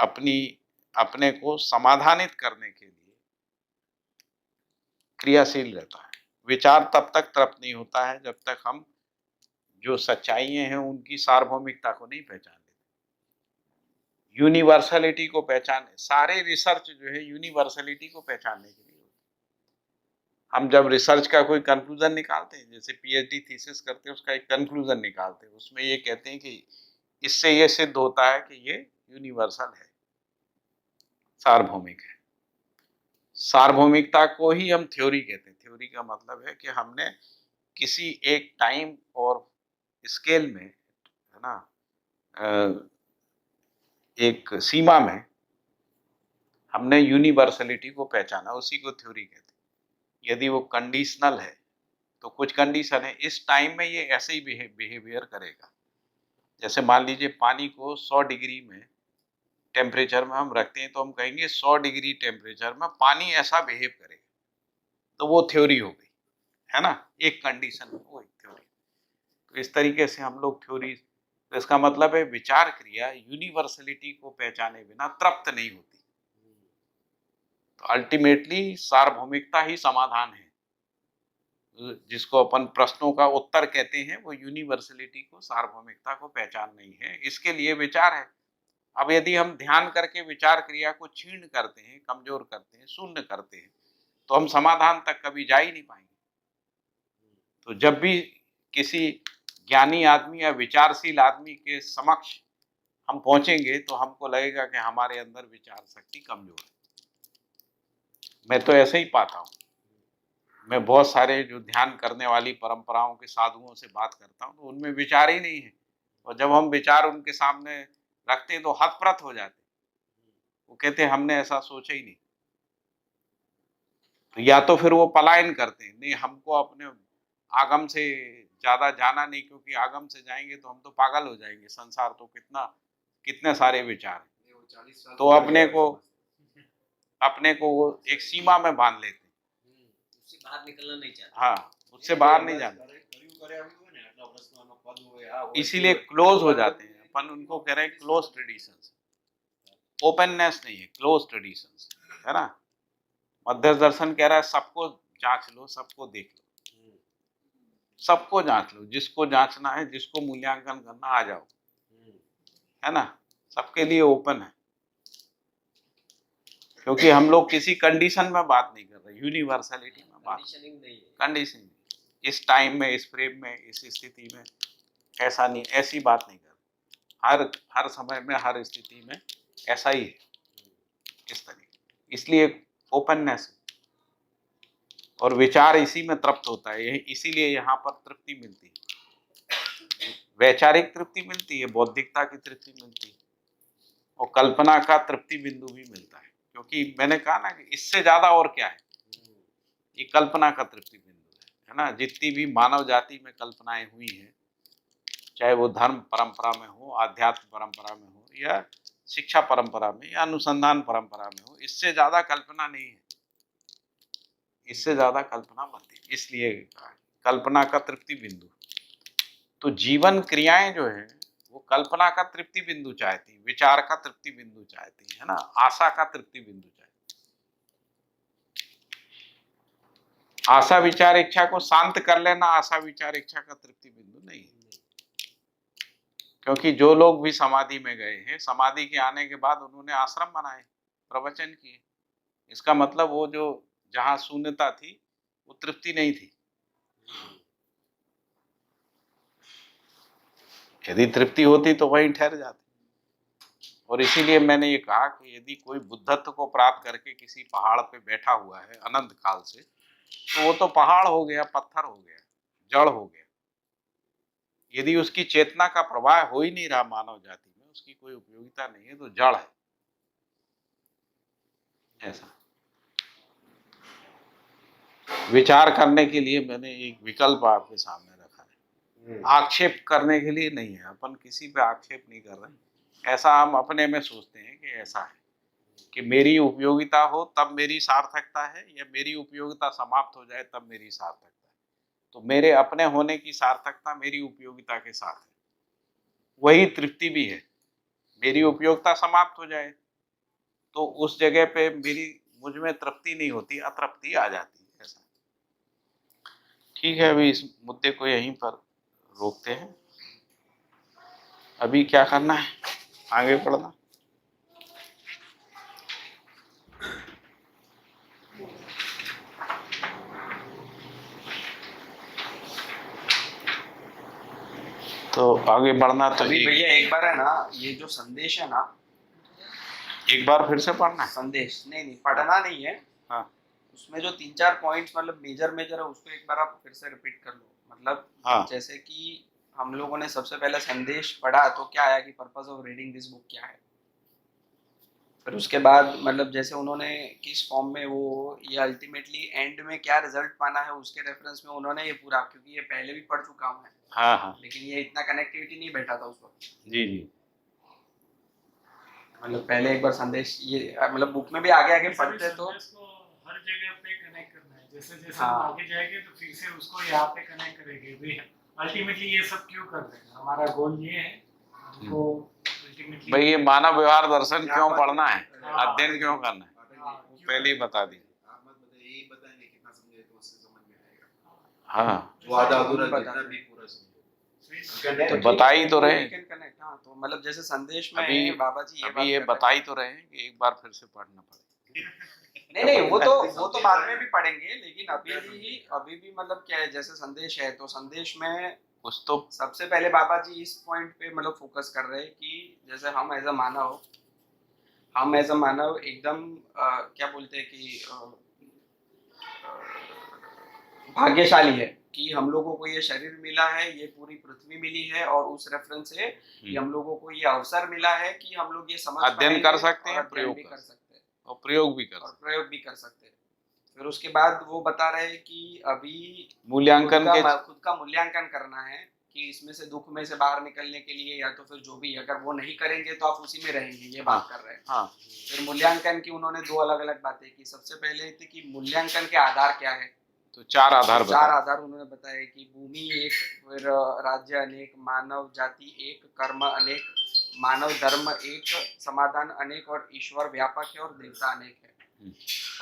अपने को समाधानित करने के लिए क्रियाशील रहता है। विचार तब तक तृप्त नहीं होता है जब तक हम जो सच्चाइयां हैं उनकी सार्वभौमिकता को नहीं पहचान लेते, यूनिवर्सलिटी को पहचाने। सारे रिसर्च जो है यूनिवर्सलिटी को पहचानने के लिए। हम जब रिसर्च का कोई कंक्लूजन निकालते हैं, जैसे पीएचडी थीसिस करते हैं, उसका एक कंक्लूजन निकालते हैं, उसमें ये कहते हैं कि इससे ये सिद्ध होता है कि ये यूनिवर्सल है, सार्वभौमिक है। सार्वभौमिकता को ही हम थ्योरी कहते हैं। थ्योरी का मतलब है कि हमने किसी एक टाइम और स्केल में, है ना, एक सीमा में हमने यूनिवर्सलिटी को पहचाना, उसी को थ्योरी कहते हैं। यदि वो कंडीशनल है तो कुछ कंडीशन है, इस टाइम में ये ऐसे ही बिहेवियर करेगा। जैसे मान लीजिए पानी को 100 डिग्री में टेम्परेचर में हम रखते हैं, तो हम कहेंगे 100 डिग्री टेम्परेचर में पानी ऐसा बिहेव करेगा, तो वो थ्योरी हो गई, है ना, एक कंडीशन वो एक थ्योरी। तो इस तरीके से हम लोग थ्योरी, तो इसका मतलब है विचार क्रिया यूनिवर्सलिटी को पहचाने बिना तृप्त नहीं होती। तो अल्टीमेटली सार्वभौमिकता ही समाधान है, जिसको अपन प्रश्नों का उत्तर कहते हैं, वो यूनिवर्सलिटी को, सार्वभौमिकता को पहचान नहीं है, इसके लिए विचार है। अब यदि हम ध्यान करके विचार क्रिया को क्षीण करते हैं, कमजोर करते हैं, शून्य करते हैं, तो हम समाधान तक कभी जा ही नहीं पाएंगे। तो जब भी किसी ज्ञानी आदमी या विचारशील आदमी के समक्ष हम पहुंचेंगे तो हमको लगेगा कि हमारे अंदर विचार शक्ति कमजोर है। मैं तो ऐसे ही पाता हूँ। मैं बहुत सारे जो ध्यान करने वाली परंपराओं के साधुओं से बात करता हूँ, तो उनमें विचार ही नहीं है, और जब हम विचार उनके सामने रखते हैं तो हतप्रत हो जाते हैं। वो कहते हैं हमने ऐसा सोचा ही नहीं। तो या तो फिर वो पलायन करते हैं, नहीं हमको अपने आगम से ज्यादा जाना नहीं, क्योंकि आगम से जाएंगे तो हम तो पागल हो जाएंगे, संसार तो कितने सारे विचार हैं। तो अपने को वो एक सीमा में बांध लेते हैं, उससे बाहर निकलना नहीं चाहते। हाँ, उससे बाहर नहीं जाते, इसीलिए क्लोज हो जाते हैं। अपन उनको कह रहे हैं क्लोज ट्रेडिशंस, ओपननेस नहीं है, क्लोज ट्रेडिशंस, है ना। मध्य दर्शन कह रहा है सबको जांच लो, सबको देख लो, सबको जांच लो, जिसको जांचना है, जिसको मूल्यांकन करना आ जाओ, है ना, सबके लिए ओपन है। क्योंकि हम लोग किसी कंडीशन में बात नहीं कर रहे, यूनिवर्सलिटी में बात, कंडीशनिंग नहीं है। कंडीशन इस टाइम में, इस फ्रेम में, इस स्थिति में ऐसा नहीं, ऐसी बात नहीं कर रहे। हर समय में, हर स्थिति में ऐसा ही है, इस तरीके। इसलिए ओपननेस और विचार इसी में तृप्त होता है, इसीलिए यहाँ पर तृप्ति मिलती है, वैचारिक तृप्ति मिलती है, बौद्धिकता की तृप्ति मिलती है, और कल्पना का तृप्ति बिंदु भी मिलता है। क्योंकि मैंने कहा ना कि इससे ज्यादा और क्या है, ये कल्पना का तृप्ति बिंदु है ना। जितनी भी मानव जाति में कल्पनाएं हुई हैं, चाहे वो धर्म परंपरा में हो, आध्यात्म परंपरा में हो, या शिक्षा परंपरा में, या अनुसंधान परंपरा में हो, इससे ज्यादा कल्पना नहीं है, इससे ज्यादा कल्पना बनती है। इसलिए कल्पना का तृप्ति बिंदु। तो जीवन क्रियाएं जो है वो कल्पना का तृप्ति बिंदु चाहती है, विचार का तृप्ति बिंदु चाहती है ना, आशा का तृप्ति बिंदु चाहती है। आशा विचार इच्छा को शांत कर लेना आशा विचार इच्छा का तृप्ति बिंदु नहीं है। क्योंकि जो लोग भी समाधि में गए हैं, समाधि के आने के बाद उन्होंने आश्रम बनाए, प्रवचन किए, इसका मतलब वो जो जहां शून्यता थी वो तृप्ति नहीं थी। यदि तृप्ति होती तो वहीं ठहर जाती। और इसीलिए मैंने ये कहा कि यदि कोई बुद्धत्व को प्राप्त करके किसी पहाड़ पे बैठा हुआ है अनंत काल से, तो वो तो पहाड़ हो गया, पत्थर हो गया, जड़ हो गया। यदि उसकी चेतना का प्रवाह हो ही नहीं रहा मानव जाति में, उसकी कोई उपयोगिता नहीं है, तो जड़ है। ऐसा विचार करने के लिए मैंने एक विकल्प आपके सामने रखा है, आक्षेप करने के लिए नहीं है। अपन किसी पे आक्षेप नहीं कर रहे, ऐसा हम अपने में सोचते हैं कि ऐसा है कि मेरी उपयोगिता हो तब मेरी सार्थकता है, या मेरी उपयोगिता समाप्त हो जाए तब मेरी सार्थकता है। तो मेरे अपने होने की सार्थकता मेरी उपयोगिता के साथ है, वही तृप्ति भी है। मेरी उपयोगिता समाप्त हो जाए तो उस जगह पे मुझ में तृप्ति नहीं होती, अतृप्ति आ जाती है। ऐसा ठीक है, अभी इस मुद्दे को यहीं पर रोकते हैं। अभी क्या करना है, आगे बढ़ना। तो आगे बढ़ना तो अभी भैया एक बार है ना, ये जो संदेश है ना, एक बार फिर से पढ़ना है। संदेश नहीं पढ़ना नहीं है। हाँ उसमें जो 3-4 पॉइंट्स मतलब मेजर है, उसको एक बार आप फिर से रिपीट कर लो। मतलब हाँ जैसे कि हम लोगों ने सबसे पहले संदेश पढ़ा तो क्या आया कि purpose of reading this book क्या है। फिर उसके बाद मतलब जैसे उन्होंने किस फॉर्म में वो ये अल्टीमेटली एंड में क्या रिजल्ट पाना है उसके रेफरेंस में उन्होंने ये पूरा, क्योंकि ये पहले भी पढ़ चुका हूँ मैं, हाँ हाँ लेकिन ये इतना कनेक्टिविटी नहीं बैठा था उस वक्त। जी जी। मतलब पहले एक बार संदेश ये मतलब बुक में भी आगे आगे पढ़ते तो इसको हर जगह पे कनेक्ट करना है। जैसे जैसे हाँ। हम आगे जाएंगे तो फिर से उसको यहाँ पे कनेक्ट करेंगे भी। अल्टीमेटली ये सब क्यों कर रहे हैं, हमारा गोल ये है हमको अल्टीमेटली भाई ये मानव व्यवहार दर्शन क्या क्यों बात पढ़ना है, हाँ। अध्ययन क्यों करना है, वो पहले ही बता दी। आप मत बताइए, यही बताएंगे कितना समझे तो उससे समझ में आएगा। हाँ जो आधा अधूरा बता जितना दें। भी पूरा समझो। सही तो बता ही तो रहे। कनेक्ट। हाँ तो मतलब जैसे संदेश में अभी बाबा जी अभी ये बात कर बता ही तो रहे हैं कि एक बार फिर से पढ़ना पड़ेगा। नहीं वो तो बाद में भी पढ़ेंगे, लेकिन अभी भी मतलब क्या है, जैसे संदेश है तो संदेश में कुछ तो सबसे पहले बाबा जी इस पॉइंट पे मतलब फोकस कर रहे हैं कि जैसे हम एज अ मानव एकदम क्या बोलते हैं कि भाग्यशाली है कि हम लोगों को ये शरीर मिला है, ये पूरी पृथ्वी मिली है, और उस रेफरेंस से कि हम लोगों को ये अवसर मिला है कि हम लोग ये समझ अध्ययन पाएंगे कर सकते हैं, और अध्ययन प्रयोग भी कर कर सकते हैं और प्रयोग भी कर और सकते प्रयोग भी कर सकते हैं। फिर उसके बाद वो बता रहे हैं कि अभी मूल्यांकन खुद का मूल्यांकन करना है कि इसमें से दुख में से बाहर निकलने के लिए, या तो फिर जो भी अगर वो नहीं करेंगे तो आप उसी में रहेंगे, ये बात कर रहे हैं। हाँ फिर मूल्यांकन की उन्होंने 2 अलग अलग बातें की। सबसे पहले थी कि मूल्यांकन के आधार क्या है, तो 4 आधार तो 4 बता। आधार उन्होंने बताया कि भूमि एक, फिर राज्य अनेक, मानव जाति एक, कर्म अनेक, मानव धर्म एक, समाधान अनेक, और ईश्वर व्यापक है और देवता अनेक है।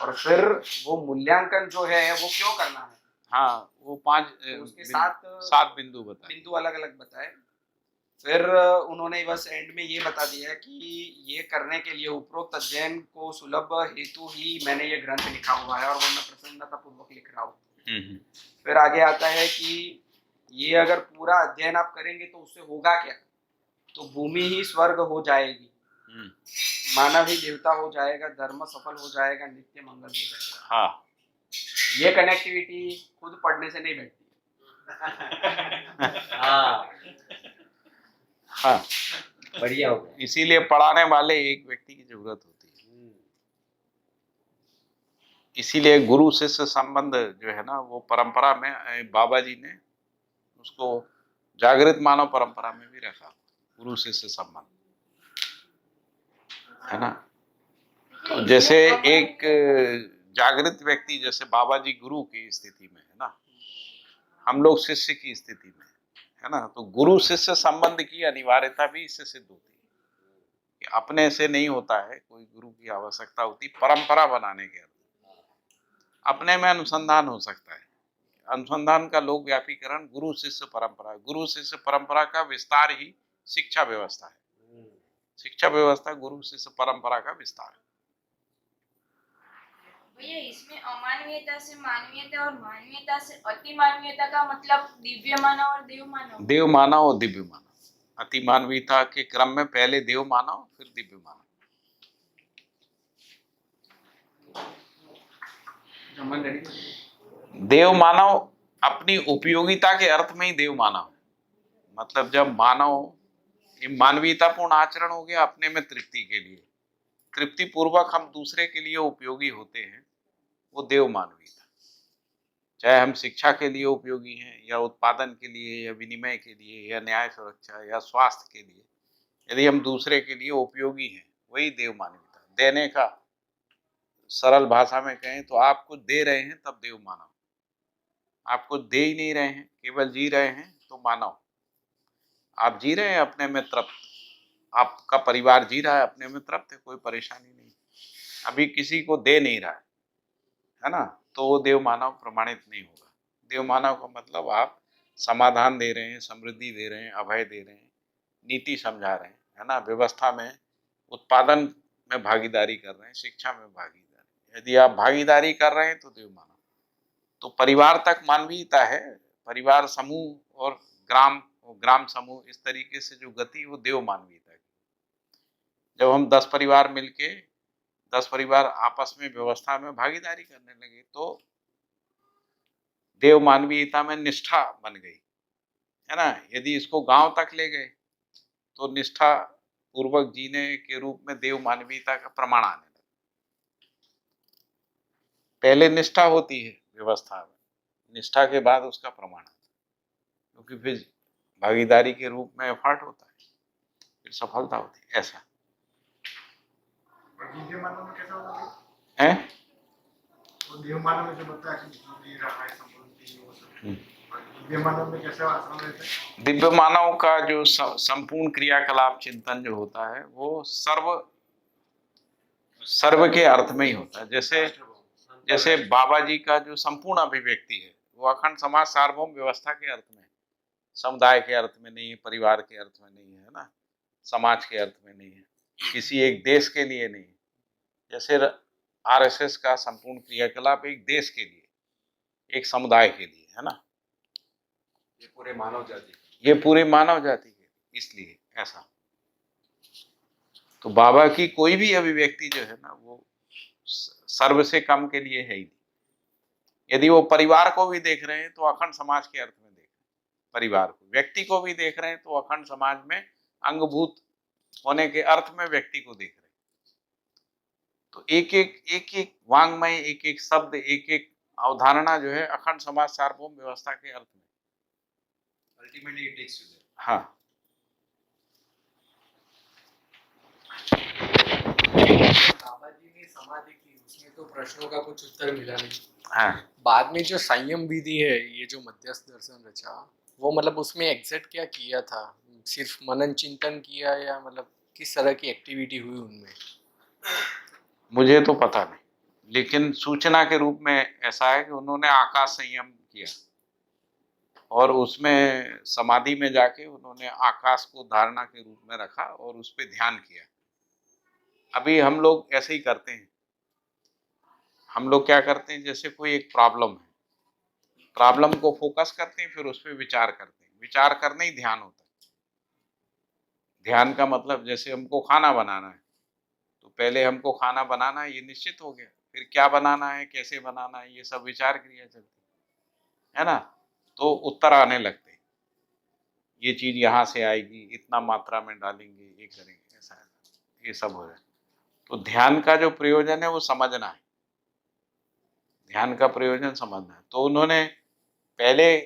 और फिर वो मूल्यांकन जो है वो क्यों करना है, हाँ वो 5 तो उसके सात बिंदु बताए। बिंदु अलग अलग बताए। फिर उन्होंने बस एंड में ये बता दिया कि ये करने के लिए उपरोक्त अध्ययन को सुलभ हेतु ही मैंने ये ग्रंथ लिखा हुआ है और वो मैं प्रसन्नता पूर्वक लिख रहा हूँ। फिर आगे आता है कि ये अगर पूरा अध्ययन आप करेंगे तो उससे होगा क्या, तो भूमि ही स्वर्ग हो जाएगी, मानव ही देवता हो जाएगा, धर्म सफल हो जाएगा, नित्य मंगल हो जाएगा। हाँ ये कनेक्टिविटी खुद पढ़ने से नहीं बैठती। हाँ हाँ बढ़िया हो गया। इसीलिए पढ़ाने वाले एक व्यक्ति की जरूरत होती है। इसीलिए गुरु शिष्य संबंध जो है ना वो परंपरा में बाबा जी ने उसको जागृत मानव परंपरा में भी रखा, गुरु शिष्य संबंध, है ना। तो जैसे एक जागृत व्यक्ति जैसे बाबा जी गुरु की स्थिति में है ना, हम लोग शिष्य की स्थिति में है ना, तो गुरु शिष्य संबंध की अनिवार्यता भी इससे सिद्ध होती है कि अपने से नहीं होता है, कोई गुरु की आवश्यकता होती परंपरा बनाने के। अपने में अनुसंधान हो सकता है, अनुसंधान का लोक व्यापीकरण गुरु शिष्य परंपरा का विस्तार ही शिक्षा व्यवस्था है। शिक्षा व्यवस्था गुरु शिष्य परंपरा का विस्तार है। भैया इसमें अमानवीयता से मानवीयता और मानवीयता से अति मानवीयता का मतलब दिव्य मानव और देव मानव। देव मानव और दिव्य मानव। अति मानवीयता के क्रम में पहले देव मानव फिर दिव्य मानव। देव मानव अपनी उपयोगिता के अर्थ में ही देव मानव, मतलब जब मानव मानवीयतापूर्ण आचरण हो गया अपने में तृप्ति के लिए, तृप्ति पूर्वक हम दूसरे के लिए उपयोगी होते हैं, वो देव मानवीयता। चाहे हम शिक्षा के लिए उपयोगी हैं या उत्पादन के लिए या विनिमय के लिए या न्याय सुरक्षा या स्वास्थ्य के लिए, यदि हम दूसरे के लिए उपयोगी हैं वही देव मानवीयता। देने का सरल भाषा में कहें तो आप कुछ दे रहे हैं तब देव मानव, आप कुछ दे ही नहीं रहे हैं केवल जी रहे हैं तो मानव। आप जी रहे हैं अपने में तृप्त, आपका परिवार जी रहा है, अपने में तृप्त है, कोई परेशानी नहीं, अभी किसी को दे नहीं रहा है ना, तो वो देव मानव प्रमाणित नहीं होगा। देव मानव का मतलब आप समाधान दे रहे हैं, समृद्धि दे रहे हैं, अभय दे रहे हैं, नीति समझा रहे हैं, है ना, व्यवस्था में, उत्पादन में भागीदारी कर रहे हैं, शिक्षा में भागीदारी। यदि आप भागीदारी कर रहे हैं तो देव मानव। तो परिवार तक मानवीयता है, परिवार समूह और ग्राम समूह, इस तरीके से जो गति, वो देव मानवीयता की। जब हम 10 परिवार मिलके 10 परिवार आपस में व्यवस्था में भागीदारी करने लगे तो देव मानवीयता में निष्ठा बन गई, है ना। यदि इसको गांव तक ले गए तो निष्ठा पूर्वक जीने के रूप में देव मानवीयता का प्रमाण आने लगा। पहले निष्ठा होती है व्यवस्था में, निष्ठा के बाद उसका प्रमाण आता है, क्योंकि फिर भागीदारी के रूप में एफर्ट होता है, फिर सफलता होती है, ऐसा दिव्य मानव में कैसा होगा? है। वो देव मानव में जो बताया कि जो भी रहा है संपूर्ण वो सब, और दिव्य मानव में कैसा आसान रहता है? दिव्य मानव का जो संपूर्ण क्रियाकलाप चिंतन जो होता है वो सर्व के अर्थ में ही होता है। जैसे बाबा जी का जो संपूर्ण अभिव्यक्ति है वो अखंड समाज सार्वभौम व्यवस्था के अर्थ में, समुदाय के अर्थ में नहीं है, परिवार के अर्थ में नहीं है ना, समाज के अर्थ में नहीं है, किसी एक देश के लिए नहीं है। जैसे आरएसएस का संपूर्ण क्रियाकलाप एक देश के लिए, एक समुदाय के लिए, है ना, ये पूरे मानव जाति, ये पूरे मानव जाति के, इसलिए ऐसा। तो बाबा की कोई भी अभिव्यक्ति जो है ना वो सर्व से कम के लिए है ही नहीं। यदि वो परिवार को भी देख रहे हैं तो अखंड समाज के अर्थ में देख रहे हैं, परिवार को, व्यक्ति को भी देख रहे हैं तो अखंड समाज में अंगभूत होने के अर्थ में व्यक्ति को देख रहे हैं। तो एक एक वांग्मय, एक एक शब्द, एक एक अवधारणा जो है अखंड समाज सार्वभौम व्यवस्था के अर्थ में, ultimately it takes you there. हाँ। बाबा जी ने समाधि की, उसमें तो प्रश्नों का कुछ उत्तर मिला नहीं। हाँ, बाद में जो संयम विधि है, ये जो मध्यस्थ दर्शन रचा, वो मतलब उसमें एग्जैक्ट क्या किया था? सिर्फ मनन चिंतन किया या मतलब किस तरह की एक्टिविटी हुई उनमें? मुझे तो पता नहीं, लेकिन सूचना के रूप में ऐसा है कि उन्होंने आकाश संयम किया और उसमें समाधि में जाके उन्होंने आकाश को धारणा के रूप में रखा और उस पर ध्यान किया। अभी हम लोग ऐसे ही करते हैं। हम लोग क्या करते हैं, जैसे कोई एक प्रॉब्लम है, प्रॉब्लम को फोकस करते हैं, फिर उस पर विचार करते हैं। विचार करना ही ध्यान होता है। ध्यान का मतलब, जैसे हमको खाना बनाना है तो पहले हमको खाना बनाना है, ये निश्चित हो गया, फिर क्या बनाना है, कैसे बनाना है, ये सब विचार क्रिया चलती है ना, तो उत्तर आने लगते हैं। ये चीज यहाँ से आएगी, इतना मात्रा में डालेंगे, ये करेंगे, ऐसा है, ये सब हो जाए। तो ध्यान का जो प्रयोजन है वो समझना है, ध्यान का प्रयोजन समझना है। तो उन्होंने पहले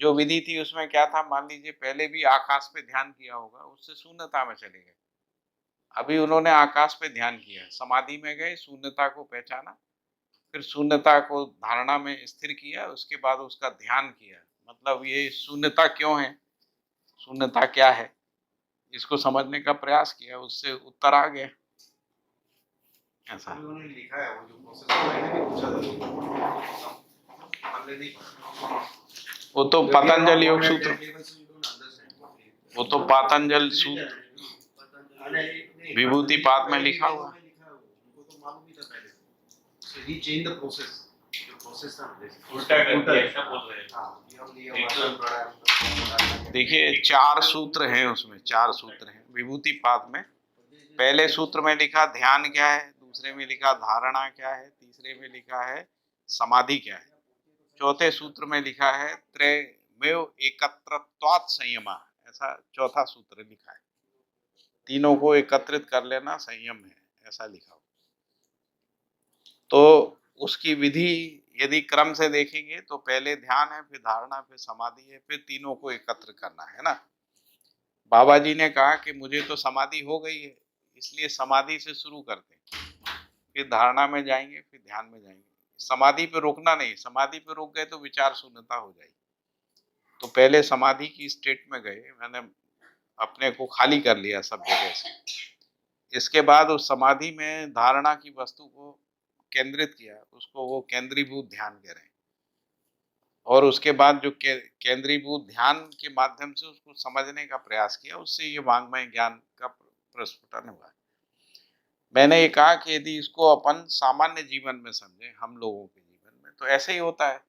जो विधि थी उसमें क्या था, मान लीजिए पहले भी आकाश पे ध्यान किया होगा, उससे शून्यता में चले गए। अभी उन्होंने आकाश पे ध्यान किया, समाधि में गए, शून्यता को पहचाना, फिर शून्यता को धारणा में स्थिर किया, उसके बाद उसका ध्यान किया। मतलब ये शून्यता क्यों है, शून्यता क्या है, इसको समझने का प्रयास किया, उससे उत्तर आ गया, ऐसा। उन्होंने लिखा है वो जो प्रोसेस मैंने भी पूछा था, हमने नहीं पढ़ा। वो तो पतंजलि योग सूत्र, वो तो पातंजल सूत्र विभूति पाद में लिखा हुआ है। उनको तो मालूम ही था पहले से। So he changed the process. जो प्रोसेस था उल्टा कर दिया, ऐसा बोल रहे हैं। हाँ, नियम आसन प्राणायाम। देखिए 4 सूत्र हैं उसमें, 4 सूत्र हैं विभूति पाद में। पहले सूत्र में लिखा ध्यान क्या है, दूसरे में लिखा धारणा क्या है, तीसरे में लिखा है समाधि क्या है, चौथे सूत्र में लिखा है त्रयमेव एकत्रत्वात् संयमा, ऐसा चौथा सूत्र लिखा है। तीनों को एकत्रित कर लेना संयम है, ऐसा लिखा हो। तो उसकी विधि यदि क्रम से देखेंगे तो पहले ध्यान है, फिर धारणा, फिर समाधि है, फिर तीनों को एकत्र करना है ना। बाबा जी ने कहा कि मुझे तो समाधि हो गई है, इसलिए समाधि से शुरू करते हैं, फिर धारणा में जाएंगे, फिर ध्यान में जाएंगे। समाधि पे रोकना नहीं, समाधि पे रोक गए तो विचार शून्यता हो जाएगी। तो पहले समाधि की स्टेट में गए, मैंने अपने को खाली कर लिया सब जगह से। इसके बाद उस समाधि में धारणा की वस्तु को केंद्रित किया, उसको वो केंद्रीभूत ध्यान कह रहे हैं। और उसके बाद जो केंद्रीभूत ध्यान के माध्यम से उसको समझने का प्रयास किया, उससे ये वांग्मय ज्ञान का प्रस्फुटन हुआ। मैंने ये कहा कि यदि इसको अपन सामान्य जीवन में समझें, हम लोगों के जीवन में, तो ऐसे ही होता है।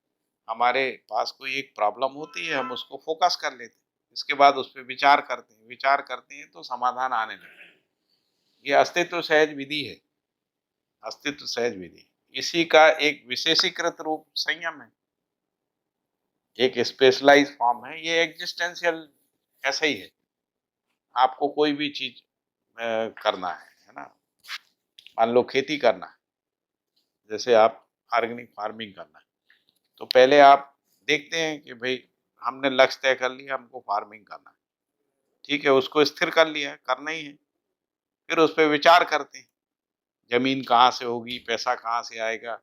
हमारे पास कोई एक प्रॉब्लम होती है, हम उसको फोकस कर लेते हैं, इसके बाद उस पर विचार करते हैं तो समाधान आने लगता है। ये अस्तित्व सहज विधि है, अस्तित्व सहज विधि। इसी का एक विशेषीकृत रूप संयम है, एक स्पेशलाइज फॉर्म है। ये एग्जिस्टेंशियल ऐसा ही है। आपको कोई भी चीज करना है ना, मान लो खेती करना है, जैसे आप ऑर्गेनिक फार्मिंग करना है, तो पहले आप देखते हैं कि भाई हमने लक्ष्य तय कर लिया, हमको फार्मिंग करना है, ठीक है, उसको स्थिर कर लिया, करना ही है। फिर उस पर विचार करते हैं, जमीन कहाँ से होगी, पैसा कहाँ से आएगा,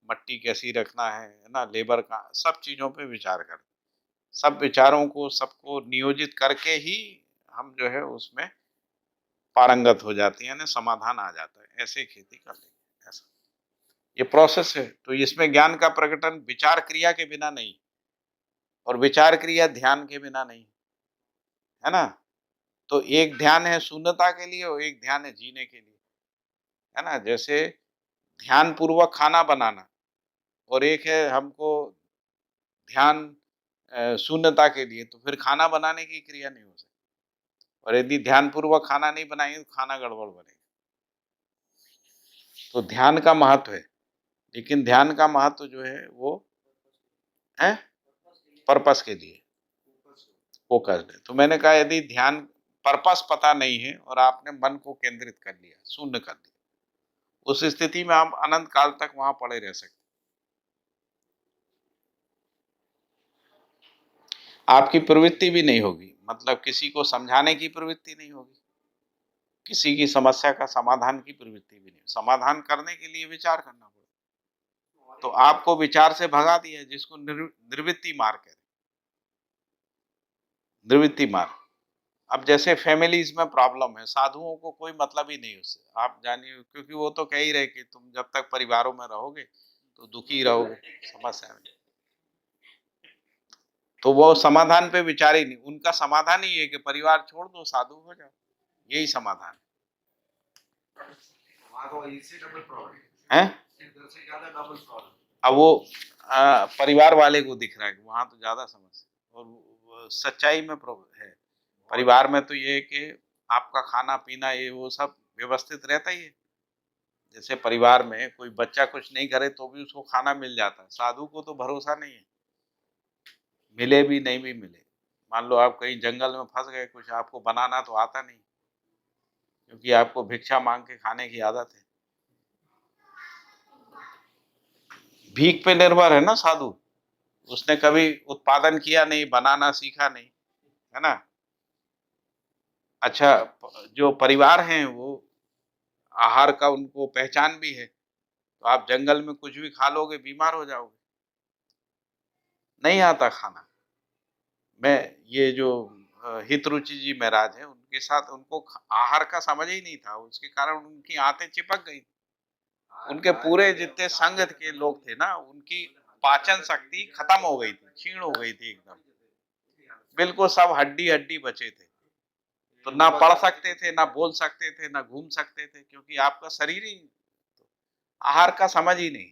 मट्टी कैसी रखना है ना, लेबर का, सब चीज़ों पे विचार करते हैं। सब विचारों को सबको नियोजित करके ही हम जो है उसमें पारंगत हो जाते हैं, यानी समाधान आ जाता है। ऐसे खेती कर लेंगे, ऐसा ये प्रोसेस है। तो इसमें ज्ञान का प्रकटन विचार क्रिया के बिना नहीं, और विचार क्रिया ध्यान के बिना नहीं, है ना। तो एक ध्यान है शून्यता के लिए और एक ध्यान है जीने के लिए, है ना। जैसे ध्यान पूर्वक खाना बनाना, और एक है हमको ध्यान शून्यता के लिए, तो फिर खाना बनाने की क्रिया नहीं हो सकती। और यदि ध्यान पूर्वक खाना नहीं बनाएंगे तो खाना गड़बड़ बनेगा। तो ध्यान का महत्व है, लेकिन ध्यान का महत्व जो है वो है पर्पस के लिए, फोकस्ड है। तो मैंने कहा यदि ध्यान पर्पस पता नहीं है और आपने मन को केंद्रित कर लिया, शून्य कर दिया, उस स्थिति में आप अनंत काल तक वहां पड़े रह सकते। आपकी प्रवृत्ति भी नहीं होगी, मतलब किसी को समझाने की प्रवृत्ति नहीं होगी, किसी की समस्या का समाधान की प्रवृत्ति भी नहीं। समाधान करने के लिए विचार करना पड़ेगा, तो आपको विचार से भगा दिया, जिसको निर्वृत्ति मार्ग कहते हैं, निर्वृत्ति मार्ग। अब जैसे फैमिलीज में प्रॉब्लम है, साधुओं को कोई मतलब ही नहीं उससे, आप जानिए, क्योंकि वो तो कह ही रहे कि तुम जब तक परिवारों में रहोगे तो दुखी रहोगे, समस्या में। तो वो समाधान पे विचार ही नहीं, उनका समाधान ही है कि परिवार छोड़ दो, साधु हो जाओ, यही समाधान वहाँ तो इससे डबल प्रॉब्लम है। इधर से ज्यादा डबल प्रॉब्लम। अब वो परिवार वाले को दिख रहा है कि वहां तो ज्यादा समस्या, और सच्चाई में प्रॉब्लम है। परिवार में तो ये है कि आपका खाना पीना ये वो सब व्यवस्थित रहता ही है। जैसे परिवार में कोई बच्चा कुछ नहीं करे तो भी उसको खाना मिल जाता है, साधु को तो भरोसा नहीं है, मिले भी नहीं भी मिले। मान लो आप कहीं जंगल में फंस गए, कुछ आपको बनाना तो आता नहीं, क्योंकि आपको भिक्षा मांग के खाने की आदत है। भीख पे निर्भर है ना साधु, उसने कभी उत्पादन किया नहीं, बनाना सीखा नहीं, है ना। अच्छा, जो परिवार हैं वो आहार का उनको पहचान भी है, तो आप जंगल में कुछ भी खा लोगे बीमार हो जाओगे, नहीं आता खाना। मैं ये जो हितरुचि जी महाराज हैं, उनके साथ उनको आहार का समझ ही नहीं था, उसके कारण उनकी आंतें चिपक गई। उनके पूरे जितने संघ के लोग थे ना, उनकी पाचन शक्ति खत्म हो गई थी, क्षीण हो गई थी एकदम, बिल्कुल सब हड्डी हड्डी बचे थे। तो ना पढ़ सकते थे, ना बोल सकते थे, ना घूम सकते थे, क्योंकि आपका शरीर ही आहार का समझ ही नहीं।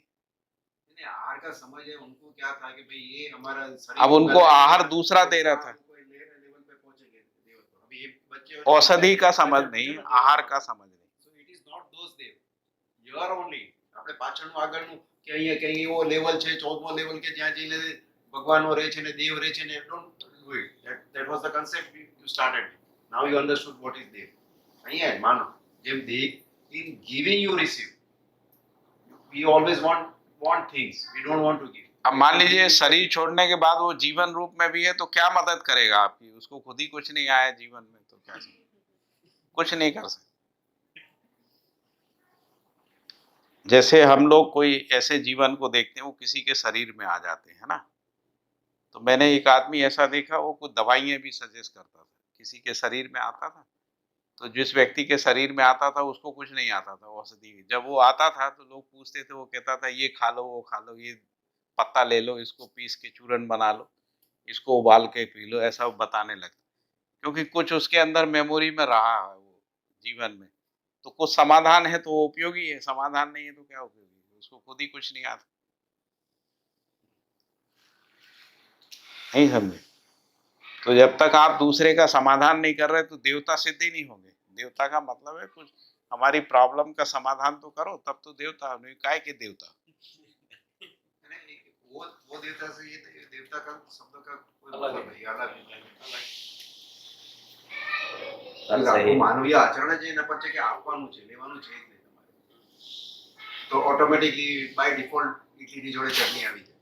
आहार का समझ है, उनको क्या था कि भाई ये हमारा अब उनको आहार दूसरा दे रहा था, लेवल पे पहुंचेंगे देव। तो अभी ये बच्चे औषधि का समझ नहीं, आहार का समझ नहीं। So it is not those Dev, you are only આપણે પાછળનું આગળનું કે અહીંયા કે એવો લેવલ છે, 14મો લેવલ કે જ્યાં જઈને ભગવાનો રહે છે ને દેવ રહે છે ને, don't do it. That was the concept you started. Now you understood what is દેવ. અહીંયા માનો જેમ દેવ in giving you receive. We always want things, we don't want to give. अब मान लीजिए शरीर छोड़ने के बाद वो जीवन रूप में भी है, तो क्या मदद करेगा आपकी? उसको खुद ही कुछ नहीं आया जीवन में, तो क्या कुछ नहीं कर सकते। जैसे हम लोग कोई ऐसे जीवन को देखते हैं, वो किसी के शरीर में आ जाते हैं ना, तो मैंने एक आदमी ऐसा देखा, वो कुछ दवाइयाँ भी सजेस्ट करता था किसी के शरीर में आता था, तो जिस व्यक्ति के शरीर में आता था उसको कुछ नहीं आता था औषधि। जब वो आता था तो लोग पूछते थे, वो कहता था ये खा लो, वो खा लो, ये पत्ता ले लो, इसको पीस के चूरन बना लो, इसको उबाल के पी लो, ऐसा वो बताने लगता। क्योंकि कुछ उसके अंदर मेमोरी में रहा है वो जीवन में। तो कुछ समाधान है तो वो उपयोगी है, समाधान नहीं है तो क्या उपयोगी है, उसको खुद ही कुछ नहीं आता। नहीं समझे? तो जब तक आप दूसरे का समाधान नहीं कर रहे तो देवता सिद्ध ही नहीं होंगे। देवता का मतलब है कुछ हमारी प्रॉब्लम का समाधान तो करो, तब तो देवता। नहीं काय के देवता? वो देवता से ये देवता का शब्द का कोई अलग मतलब है। नहीं, अलग है। વાત આપણું સહી. માનવીય આચરણ જ એના પર છે કે આપવાનું છે, લેવાનું છે જ નહીં તમારે. તો ઓટોમેટિકલી બાય ડિફોલ્ટ ઇડલીની જોડે ચટણી આવી જાય.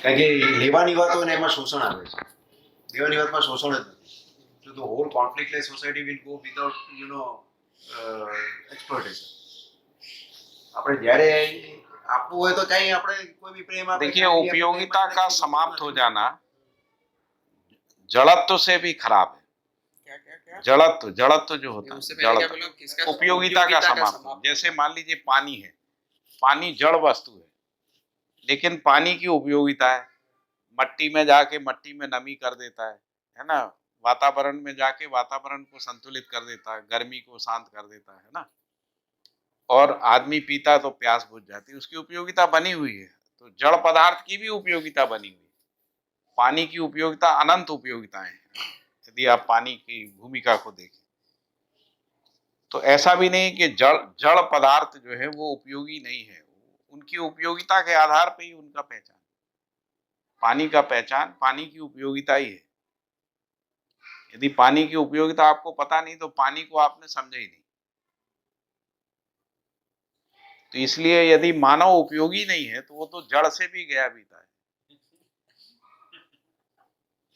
કારણ કે લેવાની વાત હોય ને એમાં શોષણ આવે છે. લેવાની વાતમાં શોષણ જ નથી. So the whole conflictless society will go without, exploitation. આપણે જ્યારે આપવું હોય તો ચાहे આપણે કોઈ भी प्रेम આપે. देखिए, उपयोगिता का समाप्त हो जाना जड़त्व से भी खराब है। जड़त्व जो होता है, जड़त्व, उपयोगिता का समाप्त। जैसे मान लीजिए पानी है, पानी जड़ वस्तु है, लेकिन पानी की उपयोगिता है, मट्टी में जाके मट्टी में नमी कर देता है ना, वातावरण में जाके वातावरण को संतुलित कर देता है, गर्मी को शांत कर देता है ना, और आदमी पीता तो प्यास बुझ जाती है, उसकी उपयोगिता बनी हुई है। तो जड़ पदार्थ की भी उपयोगिता बनी हुई है। पानी की उपयोगिता अनंत उपयोगिताएं हैं, यदि आप पानी की भूमिका को देखें तो ऐसा भी नहीं कि जड़ पदार्थ जो है वो उपयोगी नहीं है। उनकी उपयोगिता के आधार पर ही उनका पहचान, पानी का पहचान पानी की उपयोगिता ही है। यदि पानी की उपयोगिता आपको पता नहीं तो पानी को आपने समझा ही नहीं। तो इसलिए यदि मानव उपयोगी नहीं है तो वो तो जड़ से भी गया बीता है।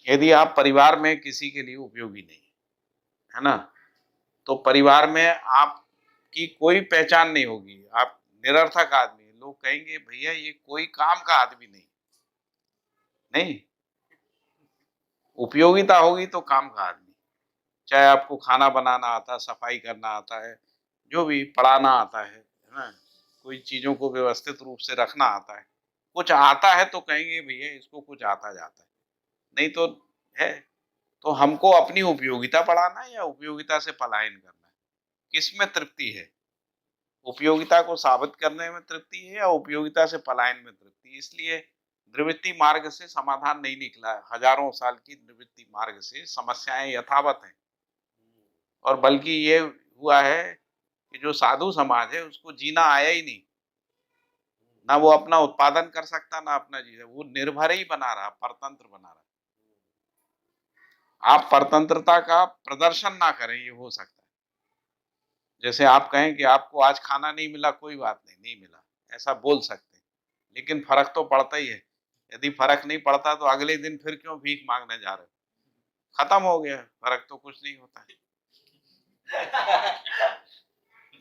यदि आप परिवार में किसी के लिए उपयोगी नहीं है ना, तो परिवार में आपकी कोई पहचान नहीं होगी, आप निरर्थक आदमी। लोग कहेंगे भैया ये कोई काम का आदमी नहीं। उपयोगिता होगी तो काम का आदमी, चाहे आपको खाना बनाना आता है, सफाई करना आता है, जो भी पढ़ाना आता है ना, कोई चीजों को व्यवस्थित रूप से रखना आता है, कुछ आता है तो कहेंगे भैया इसको कुछ आता जाता है, नहीं तो है। तो हमको अपनी उपयोगिता बढ़ाना है या उपयोगिता से पलायन करना है? किस में तृप्ति है? उपयोगिता को साबित करने में तृप्ति है या उपयोगिता से पलायन में तृप्ति? इसलिए निवृत्ति मार्ग से समाधान नहीं निकला है। हजारों साल की निवृत्ति मार्ग से समस्याएं यथावत हैं, और बल्कि ये हुआ है कि जो साधु समाज है उसको जीना आया ही नहीं, ना वो अपना उत्पादन कर सकता ना अपना जीना, वो निर्भर ही बना रहा, परतंत्र बना रहा। आप परतंत्रता का प्रदर्शन ना करें, ये हो सकता है। जैसे आप कहें कि आपको आज खाना नहीं मिला, कोई बात नहीं मिला, ऐसा बोल सकते हैं, लेकिन फर्क तो पड़ता ही है। यदि फर्क नहीं पड़ता तो अगले दिन फिर क्यों भीख मांगने जा रहे हो? खत्म हो गया, फर्क तो कुछ नहीं होता है।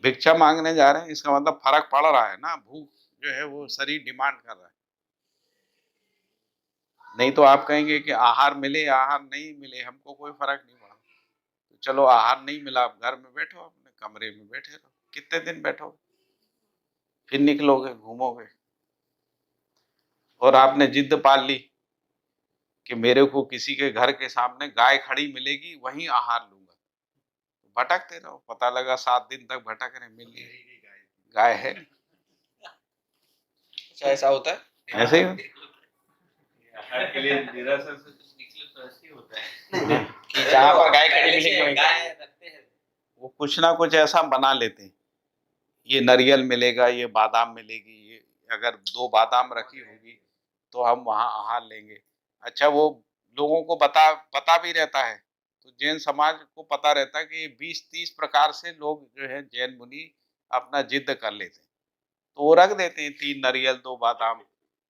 भिक्षा मांगने जा रहे हैं, इसका मतलब फर्क पड़ रहा है ना, भूख जो है वो शरीर डिमांड कर रहा है। नहीं तो आप कहेंगे कि आहार मिले आहार नहीं मिले हमको कोई फर्क नहीं पड़ा, तो चलो आहार नहीं मिला, आप घर में बैठो, अपने कमरे में बैठे रहो, कितने दिन बैठोगे, फिर निकलोगे, घूमोगे। और आपने जिद पाल ली कि मेरे को किसी के घर के सामने गाय खड़ी मिलेगी वहीं आहार लूंगा, तो भटकते रहो, पता लगा 7 दिन तक भटक रहे, मिल गई गाय है। ऐसा होता है, ऐसे ही आहार के लिए निराशा से कुछ निकले तो ऐसे ही होता है कि जहाँ पर गाय खड़ी पहले मिलेगी से वहीं गाय रखते हैं. वो कुछ ना कुछ ऐसा बना लेते हैं, ये नारियल मिलेगा, ये बादाम मिलेगी, ये अगर 2 बादाम रखी होगी तो हम वहाँ आहार लेंगे। अच्छा, वो लोगों को पता भी रहता है, तो जैन समाज को पता रहता है कि ये 20-30 प्रकार से लोग जो है जैन मुनि अपना जिद कर लेते हैं, तो वो रख देते हैं 3 नारियल, 2 बादाम,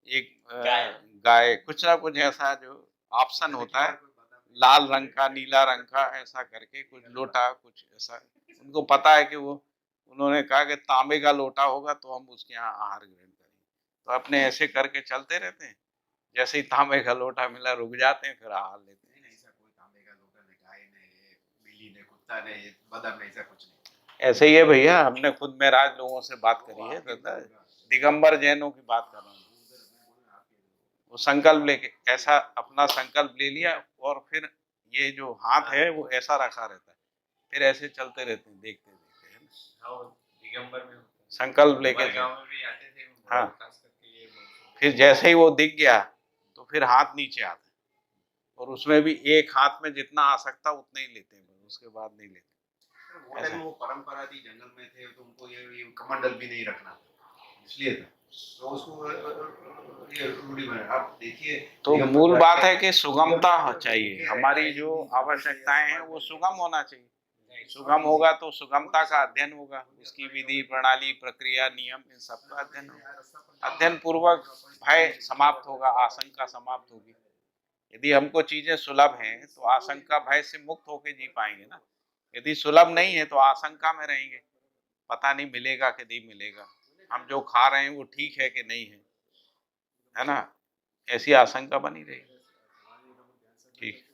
1 गाय, कुछ ना कुछ ऐसा जो ऑप्शन होता है, लाल रंग का, नीला रंग का, ऐसा करके कुछ लोटा, कुछ ऐसा। उनको पता है कि वो, उन्होंने कहा कि तांबे का लोटा होगा तो हम उसके यहाँ आहार ग्रहण करेंगे, तो अपने ऐसे करके चलते रहते हैं। जैसे ही तांबे का लोटा मिला रुक जाते हैं, फिर हाल लेते हैं। नहीं, ऐसा कोई तांबे का लोटा ने, गाय ने, बिल्ली ने, कुत्ता ने, बदम ने, ऐसा कुछ नहीं। ऐसे ही है भैया, हमने खुद महराज लोगों से बात करी है दादा, दिगंबर जैनों की बात कर रहा हूँ। वो संकल्प लेके ऐसा अपना संकल्प ले लिया, और फिर ये जो हाथ है वो ऐसा रखा रहता है, फिर ऐसे चलते रहते हैं, देखते देखते है ना, हाँ, वो दिगंबर में होता है। संकल्प लेके हमारे गांव में भी आते थे, हाँ। खास करके ये लोग। फिर जैसे ही वो दिख गया तो फिर हाथ नीचे आता है, और उसमें भी एक हाथ में जितना आ सकता उतना ही लेते हैं, उसके बाद नहीं लेते। वो टाइम में वो परंपरा थी, जंगल में थे तो उनको ये कमंडल भी नहीं रखना था, इसलिए था तो उसको ये रूढ़ी बना। आप देखिए तो मूल बात है कि सुगमता चाहिए, हमारी जो आवश्यकताएं हैं वो सुगम होना चाहिए। सुगम होगा तो सुगमता का अध्ययन होगा, उसकी विधि प्रणाली प्रक्रिया नियम इन सब का अध्ययन होगा। अध्ययन पूर्वक भय समाप्त होगा, आशंका समाप्त होगी। यदि हमको चीजें सुलभ हैं तो आशंका भय से मुक्त होकर जी पाएंगे ना। यदि सुलभ नहीं है तो आशंका में रहेंगे, पता नहीं मिलेगा कि नहीं मिलेगा, हम जो खा रहे हैं वो ठीक है कि नहीं है ना, ऐसी आशंका बनी रहेगी। ठीक।